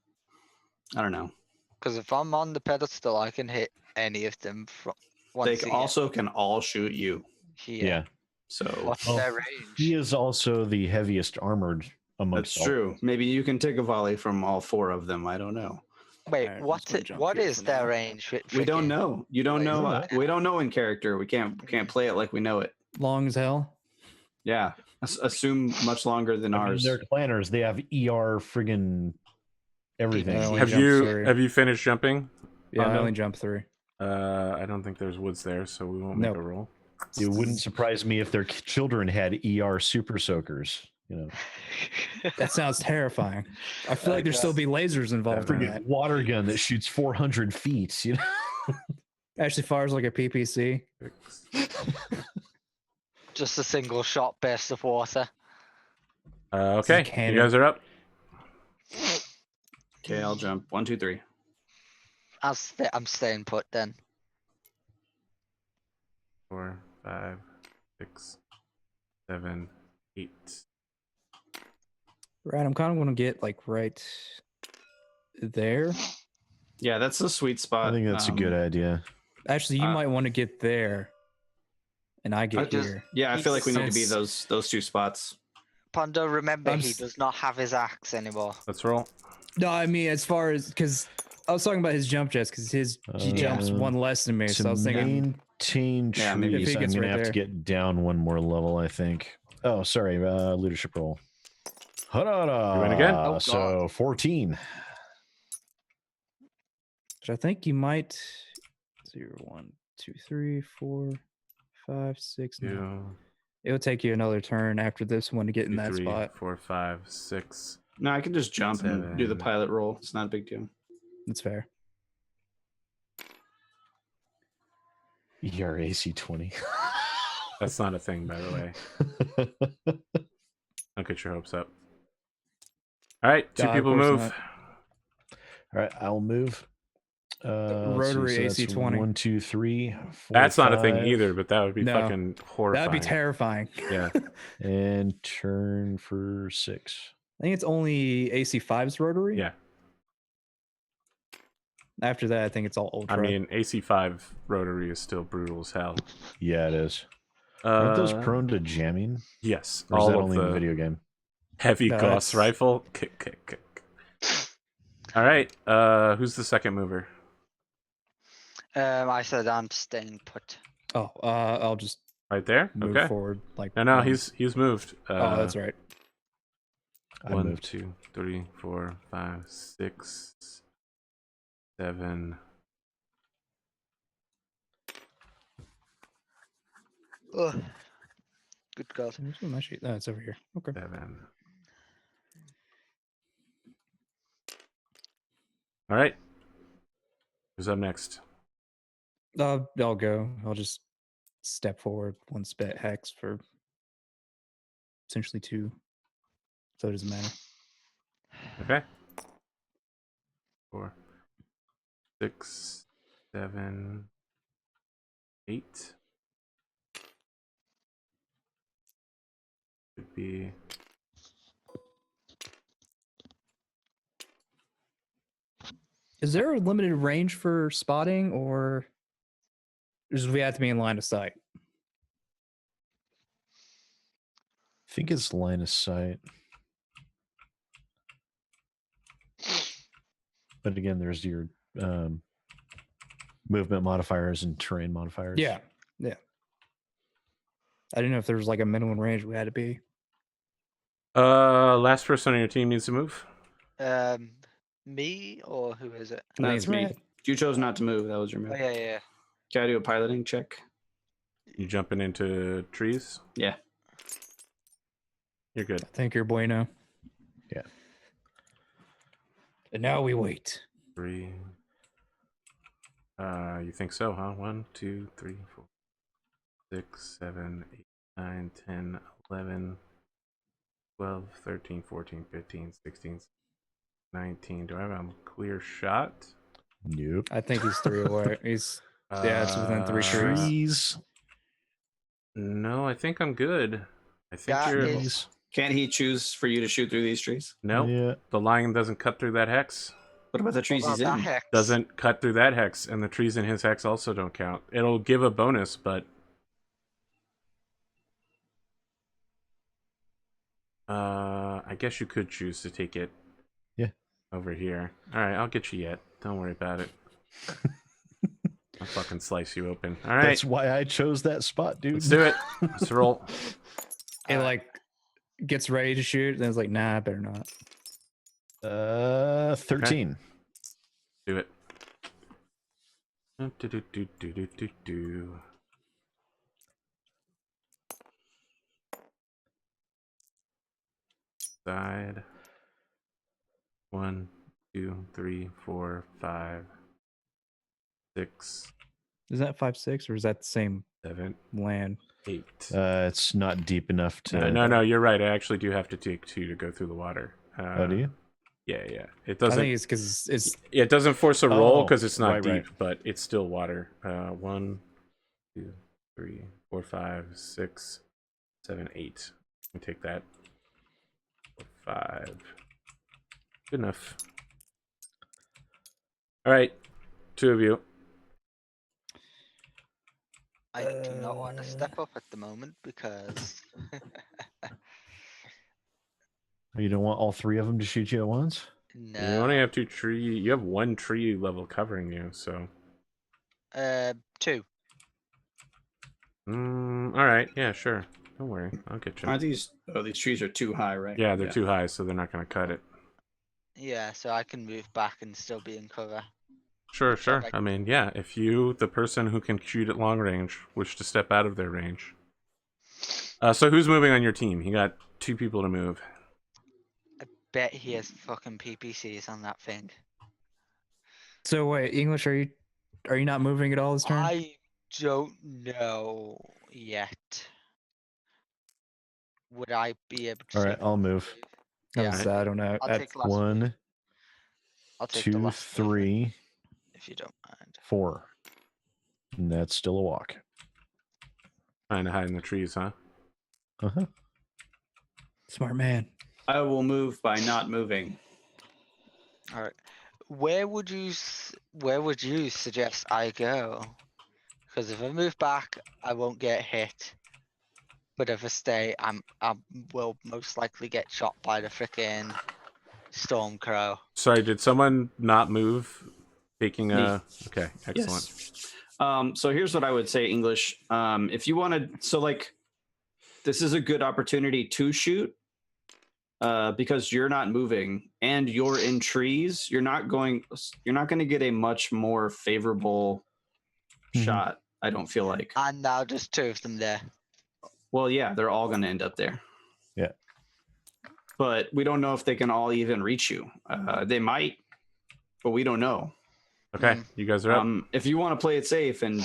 I don't know. Because if I'm on the pedestal, I can hit any of them from once They again. also can all shoot you. Here. Yeah. So What's Well, their range? He is also the heaviest armored amongst that's all. true. Maybe you can take a volley from all 4 of them. I don't know. Wait, Alright, I'm what's just gonna it? jump What here is for their now. range? We don't know. You don't know. Poison. We don't know in character. We can't play it like we know it. long as hell. Yeah. Assume much longer than I mean, ours. they're planners. They have ER friggin' everything. I only Have jumped you 3. have you finished jumping? Yeah, I Pondo? only jumped 3. I don't think there's woods there, so we won't make Nope. a roll. It wouldn't surprise me if their children had ER super soakers. You know, That sounds terrifying. I feel like there'd still be lasers involved in Friggin' that. water gun that shoots 400 feet. You know, Actually fires like a PPC. Just a single shot burst of water. Okay, you cannon. guys are up. Okay, I'll jump. 1, 2, 3. I'm staying put then. 4, 5, 6, 7, 8. Right, I'm kind of going to get like right there. Yeah, that's the sweet spot. I think that's a good idea. Actually, you might want to get there, and I get here. Yeah, I feel like we need to be Since- those 2 spots. Pondo, remember I'm he s- does not have his axe anymore. Let's roll. No, I mean as far as because I was talking about his jump jets because he jumps 1 less than me, so I was thinking maintain Yeah, maybe trees. if he I'm gets gonna right have to there. get down 1 more level, I think. Oh, sorry, leadership roll. Ha-da-da. You win again? Oh, So 14. which I think you might 0, 1, 2, 3, 4, 5, 6. No. 2, It'll take you another turn after this one to get in 2, that 3, spot. 4, 5, 6. No, I can just jump and do the 7. pilot roll. It's not a big deal. That's fair. ERAC 20. That's not a thing, by the way. Don't get your hopes up. All right, 2 Of people course move. not. All right, I'll move. Rotary AC 20. 1, 2, 3. 4, That's not a thing 5, either, but that would be No. fucking horrifying. That'd be terrifying. Yeah. And turn for 6. I think it's only AC 5's rotary. Yeah. After that, I think it's all ultra. I mean, AC5 rotary is still brutal as hell. Yeah, it is. Aren't those Uh, prone to jamming? Yes. Or is All that of only in the the video game? heavy No, Gauss that's- rifle. Kick, kick, kick. All right. Who's the second mover? I said I'm staying put. oh, I'll just Right there? move Okay. forward. Like No, one- he's moved. Oh, that's right. I 1, moved. 2, 3, 4, 5, 6, 7. Ugh. Good God. Where's my sheet? No, it's over here. Okay. 7. All right. Who's up next? I'll go. I'll just step forward 1 spit hex for essentially 2. So it doesn't matter. Okay. 4, 6, 7, 8. Could be. Is there a limited range for spotting, or does we have to be in line of sight? I think it's line of sight. But again, there's your movement modifiers and terrain modifiers. Yeah. I didn't know if there was like a minimum range we had to be. Last person on your team needs to move. Me or who is it? No, That's it's me. right. You chose not to move. That was your move. Oh, yeah. Can I do a piloting check? You jumping into trees? Yeah. You're good. I think you're bueno. Yeah. And now we wait. 3. You think so, huh? 1, 2, 3, 4, 6, 7, 8, 9, 10, 11, 12, 13, 14, 15, 16, 19. Do I have a clear shot? Nope. I think he's 3 away. He's it's within 3 trees. Trees. No, I think I'm good. I think That you're. is- Can't he choose for you to shoot through these trees? No, Yeah. the lion doesn't cut through that hex. What about the trees Well, he's that in? hex. Doesn't cut through that hex, and the trees in his hex also don't count. It'll give a bonus, but I guess you could choose to take it. Yeah. Over here. All right, I'll get you yet. Don't worry about it. I'll fucking slice you open. All right, That's why I chose that spot, dude. let's do it. Let's roll. It like gets ready to shoot, and it's like, nah, I better not. 13. Do it. Do. Side. 1, 2, 3, 4, 5, 6, Is that 5-6, or is that the same 7, land? 8. It's not deep enough to. No, you're right. I actually do have to take 2 to go through the water. Oh, do you? Yeah. It I doesn't. think it's because it's It doesn't force a roll Oh, because it's not right, deep, right. but it's still water. 1, 2, 3, 4, 5, 6, 7, 8. Let me take that. 5. Good enough. All right, 2 of you. I do not want to step up at the moment because You don't want all 3 of them to shoot you at once? You only no. have 2 tree. You have 1 tree level covering you, so. 2. All right. Yeah, sure. Don't worry. I'll get you. Aren't these? Oh, these trees are too high, right? Yeah, they're too high, so they're not going to cut it. Yeah, so I can move back and still be in cover. Sure. like- I mean, yeah, if you, the person who can shoot at long range, wish to step out of their range. So who's moving on your team? You got 2 people to move. Bet he has fucking PPCs on that thing. so. Wait, English, are you not moving at all this turn? I don't know yet. Would I be able to? All right, take I'll the move. Yeah, I don't know. I'll That's- take last. 1, I'll take the 2, last 3, if you don't mind. 4. And that's still a walk. Trying to hide in the trees, huh? Uh-huh. Smart man. I will move by not moving. All right. Where would you suggest I go? Because if I move back, I won't get hit. But if I stay, I will most likely get shot by the frickin' Stormcrow. Sorry, did someone not move? Taking a. Okay, excellent. Yes. So here's what I would say, English. If you want to, this is a good opportunity to shoot because you're not moving and you're in trees. You're not going to get a much more favorable shot. I don't feel like. And now there's 2 of them there. Well, yeah, they're all going to end up there. Yeah. But we don't know if they can all even reach you. They might, but we don't know. Okay, you guys are up. If you want to play it safe and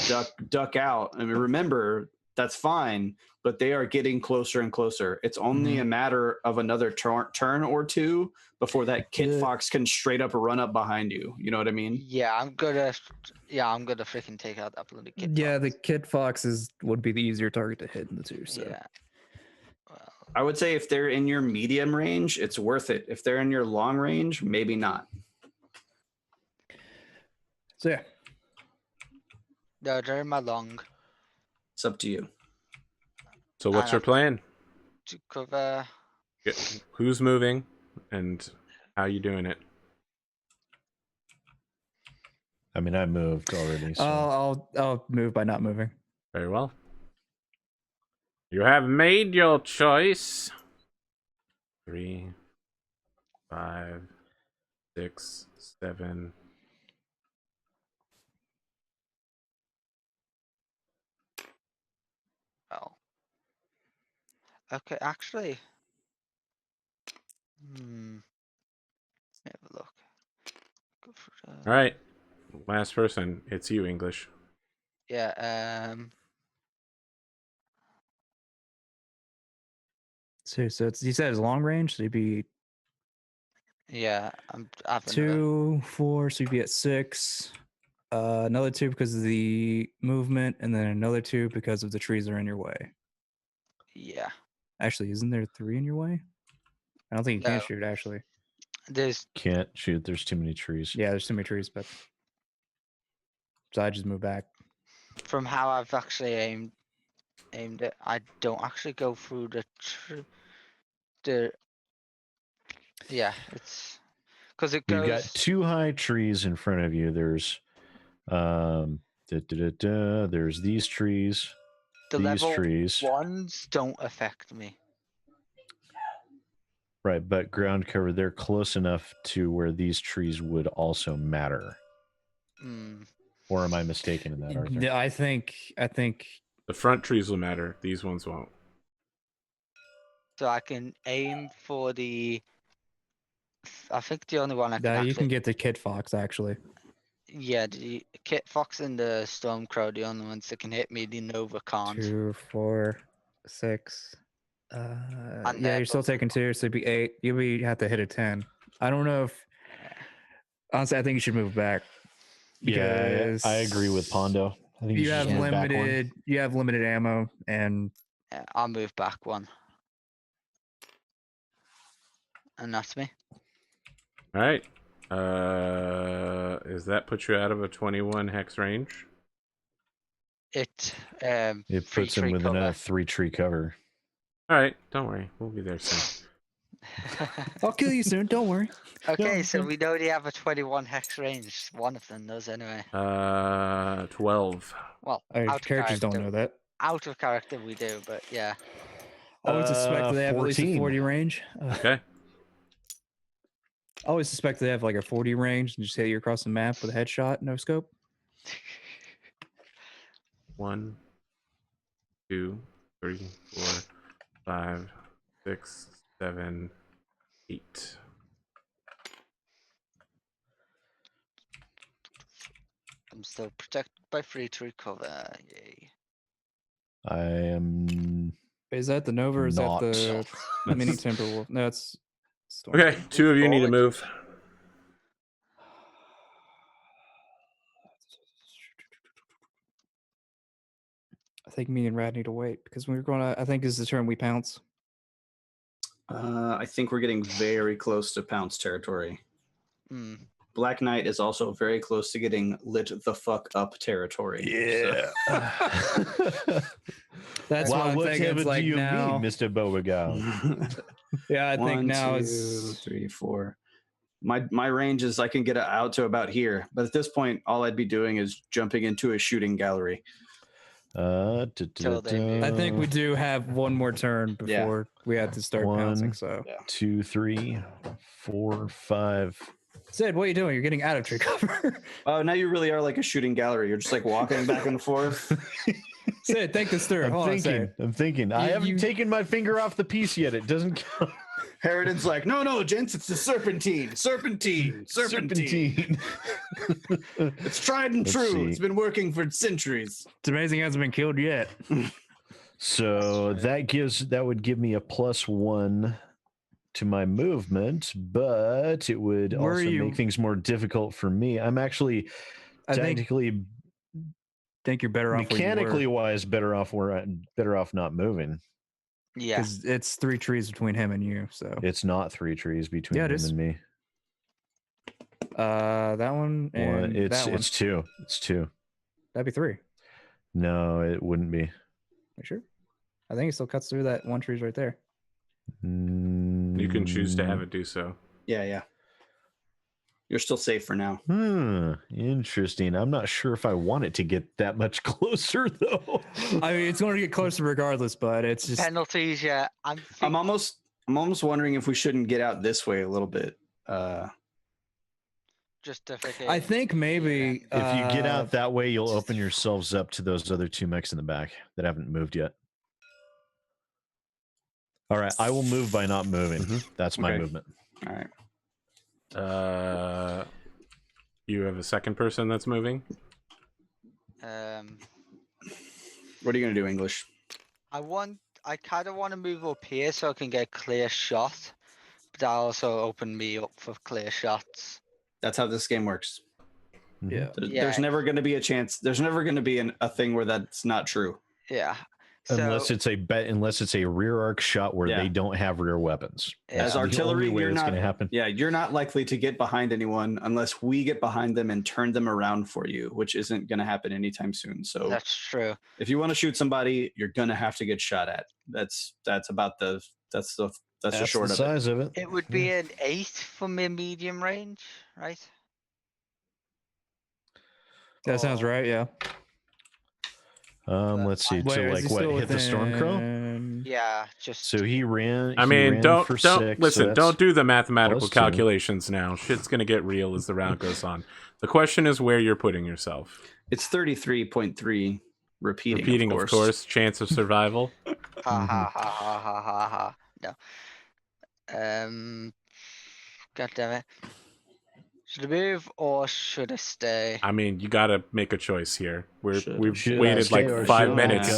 duck out, I mean, remember that's fine. But they are getting closer and closer. It's only a matter of another turn or two before that Kit Fox can straight up run up behind you. You know what I mean? Yeah, I'm gonna freaking take out that bloody Kit Yeah, Fox. the Kit Foxes would be the easier target to hit in the two. So Yeah. Well, I would say if they're in your medium range, it's worth it. If they're in your long range, maybe not. So yeah. no, they're in my long It's up to you. So what's your plan? to cover. Who's moving and how you doing it? I mean, I moved already. So. I'll move by not moving. Very well. You have made your choice. 3, 5, 6, 7. Oh. Okay, actually. Let me have a look. Go for the... All right. Last person. It's you, English. Yeah. So it's, you said it's long range, so you'd be Yeah. I'm having 2, 4, so you'd be at 6. Another 2 because of the movement, and then another 2 because of the trees that are in your way. Yeah. Actually, isn't there 3 in your way? I don't think you No. can shoot, actually. There's Can't shoot. There's too many trees. Yeah, there's too many trees, but so I just moved back. from how I've actually aimed it. I don't actually go through the. Yeah, it's because it goes. You've got 2 high trees in front of you. There's there's these trees. The these level trees. ones don't affect me. Right, but ground cover, they're close enough to where these trees would also matter. Or am I mistaken in that, Arthur? I think The front trees will matter. These ones won't. So I can aim for the. I think the only one I can. you actually, can get the Kit Fox actually. Yeah, the Kit Fox and the Stormcrow, the only ones that can hit me. The Nova can't. 2, 4, 6. And Yeah, they're you're still both- taking 2, so it'd be 8. You'll have to hit a 10. I don't know if. Honestly, I think you should move back. Yeah, I agree with Pondo. I think You have should move back one. limited. You have limited ammo, and Yeah, I'll move back one. And that's me. All right. Does that put you out of a 21 hex range? It Puts him within a 3-tree cover. All right. Don't worry. We'll be there soon. I'll kill you soon. Don't worry. Okay, so we know they have a 21 hex range. One of them does anyway. 12. Well, Our characters don't know that. Out of character we do, but yeah. I always suspect they have at least a 14. 40 range. Okay. I always suspect they have like a 40 range and just hit you across the map with a headshot, no scope. 1, 2, 3, 4, 5, 6, 7, 8. I'm still protected by 3 to recover. Yay. I am. Is that the Nova or is that Not. the mini Timberwolf? No, it's Okay. 2 of you need to move. I think me and Rad need to wait because we're going to. I think this is the turn we pounce. I think we're getting very close to pounce territory. Black Knight is also very close to getting lit the fuck up territory. Yeah. So. That's why I'm thinking it's like now, Mr. Beauregard. Yeah, I think 1, now 2, is 3, 4. My range is I can get it out to about here, but at this point, all I'd be doing is jumping into a shooting gallery. I think we do have one more turn before we have to start pouncing. So 2, 3, 4, 5. Sid, what are you doing? You're getting out of tree cover. Oh, now you really are like a shooting gallery. You're just like walking back and forth. Sid, think this through. I'm thinking. I haven't taken my finger off the piece yet. It doesn't count. Harridan's like, no, gents, it's the serpentine. It's tried and true. It's been working for centuries. It's amazing it hasn't been killed yet. So that would give me a +1 to my movement, but it would also make things more difficult for me. I'm actually technically think you're better off mechanically wise better off not moving. Yeah, because it's 3 trees between him and you. So It's not 3 trees between him and me. That one and that one. It's 2. It's 2. That'd be 3. No, it wouldn't be. You sure? I think it still cuts through that 1 tree's right there. You can choose to have it do so. Yeah. You're still safe for now. Interesting. I'm not sure if I want it to get that much closer, though. I mean, it's going to get closer regardless, but it's just penalties. Yeah, I'm almost wondering if we shouldn't get out this way a little bit. Just to forget. I think maybe if you get out that way, you'll open yourselves up to those other 2 mechs in the back that haven't moved yet. All right, I will move by not moving. That's my movement. All right. You have a second person that's moving? What are you gonna do, English? I kind of want to move up here so I can get a clear shot, but that also open me up for clear shots. That's how this game works. Yeah. There's never going to be a chance. There's never going to be a thing where that's not true. Yeah. Unless it's a rear arc shot where they don't have rear weapons. As artillery, you're not going to happen. Yeah, you're not likely to get behind anyone unless we get behind them and turn them around for you, which isn't going to happen anytime soon. So that's true. If you want to shoot somebody, you're going to have to get shot at. That's about the short of size of it. It would be an 8 for medium range, right? That sounds right. Yeah. Let's see. So like what hit the Stormcrow? Yeah, just so he ran. I mean, don't listen. So don't do the mathematical calculations now. Shit's gonna get real as the round goes on. The question is where you're putting yourself. It's 33.3 repeating. Repeating, of course. Chance of survival. No. God damn it. Should I move or should I stay? I mean, you got to make a choice here. We've waited like 5 minutes.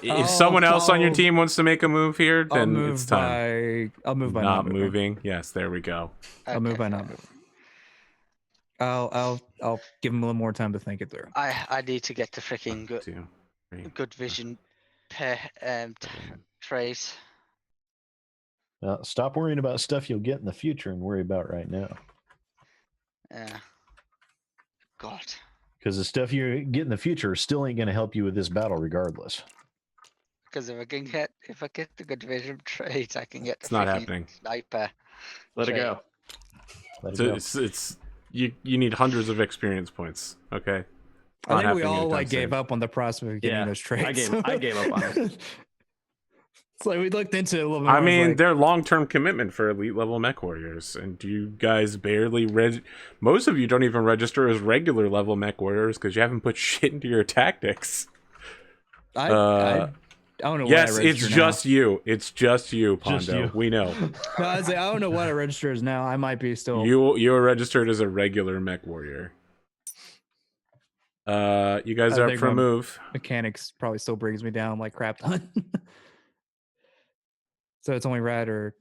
If someone else on your team wants to make a move here, then it's time. I'll move by not moving. Yes, there we go. Okay, I'll move by not moving. I'll give him a little more time to think it through. I need to get the freaking good vision trace. Stop worrying about stuff you'll get in the future and worry about right now. Yeah. God. Because the stuff you get in the future still ain't going to help you with this battle, regardless. Because if I get the good vision traits, I can get the it's not happening. Sniper. Let it go. It's you need hundreds of experience points. Okay. I think we all gave up on the prospect of getting those traits. I gave up on it. It's like we looked into it a little bit. I mean, they're long-term commitment for elite level Mechwarriors, and you guys barely most of you don't even register as regular level Mechwarriors because you haven't put shit into your tactics. I don't know. Yes, it's just you. It's just you, Pondo. Just you. We know. No, I don't know what I register as now. I might be still. You are registered as a regular Mechwarrior. You guys are up for a move. Mechanics probably still brings me down like crap ton. So it's only Rad or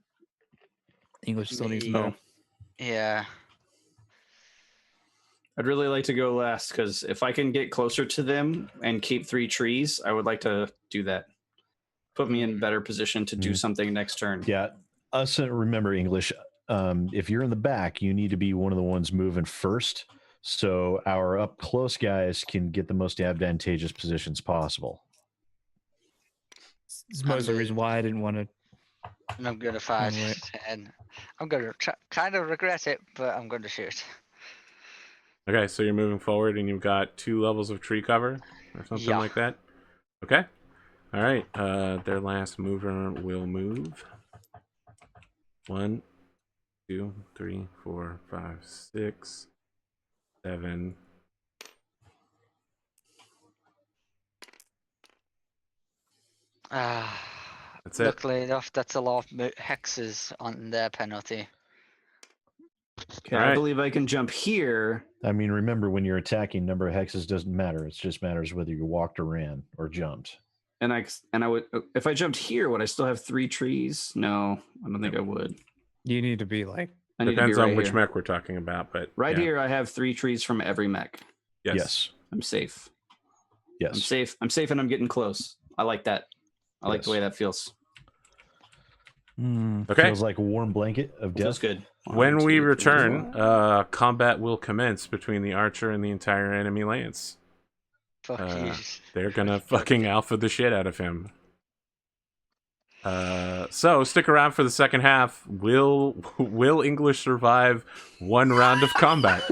English still needs to go. Yeah. I'd really like to go last because if I can get closer to them and keep 3 trees, I would like to do that. Put me in a better position to do something next turn. Yeah. Remember, English, if you're in the back, you need to be one of the ones moving first so our up close guys can get the most advantageous positions possible. This is most of the reason why I didn't want to. And I'm going to fire 10. I'm going to kind of regret it, but I'm going to shoot. Okay, so you're moving forward and you've got 2 levels of tree cover or something like that? Okay. All right. Their last mover will move. 1, 2, 3, 4, 5, 6, 7. That's it. Luckily enough, that's a lot of hexes on their penalty. Okay, I believe I can jump here. I mean, remember, when you're attacking, number of hexes doesn't matter. It just matters whether you walked or ran or jumped. And I would, if I jumped here, would I still have 3 trees? No, I don't think I would. You need to be like. I need Depends to be right on which here. mech we're talking about, but Right yeah. here, I have 3 trees from every mech. Yes. I'm safe. Yes. I'm safe. I'm safe, and I'm getting close. I like that. I like the way that feels. Okay. Feels like a warm blanket of death. Feels good. When 1, we 2, 3, return, 4. combat will commence between the archer and the entire enemy lance. Fuck you. They're gonna fucking alpha the shit out of him. So stick around for the second half. Will English survive 1 round of combat?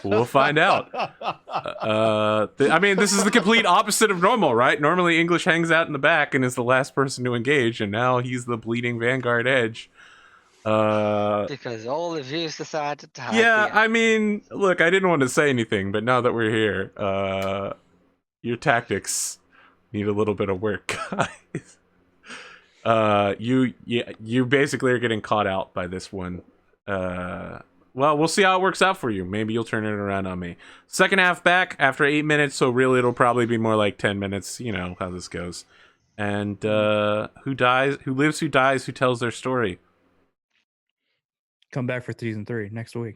We'll find out. I mean, this is the complete opposite of normal, right? Normally English hangs out in the back and is the last person to engage, and now he's the bleeding vanguard edge. Because all of you decided to hide. Yeah, I mean, look, I didn't want to say anything, but now that we're here, your tactics need a little bit of work, guys. You basically are getting caught out by this one. Well, we'll see how it works out for you. Maybe you'll turn it around on me. Second half back after 8 minutes, so really it'll probably be more like 10 minutes. You know how this goes. And who dies? Who lives? Who dies? Who tells their story? Come back for season 3 next week.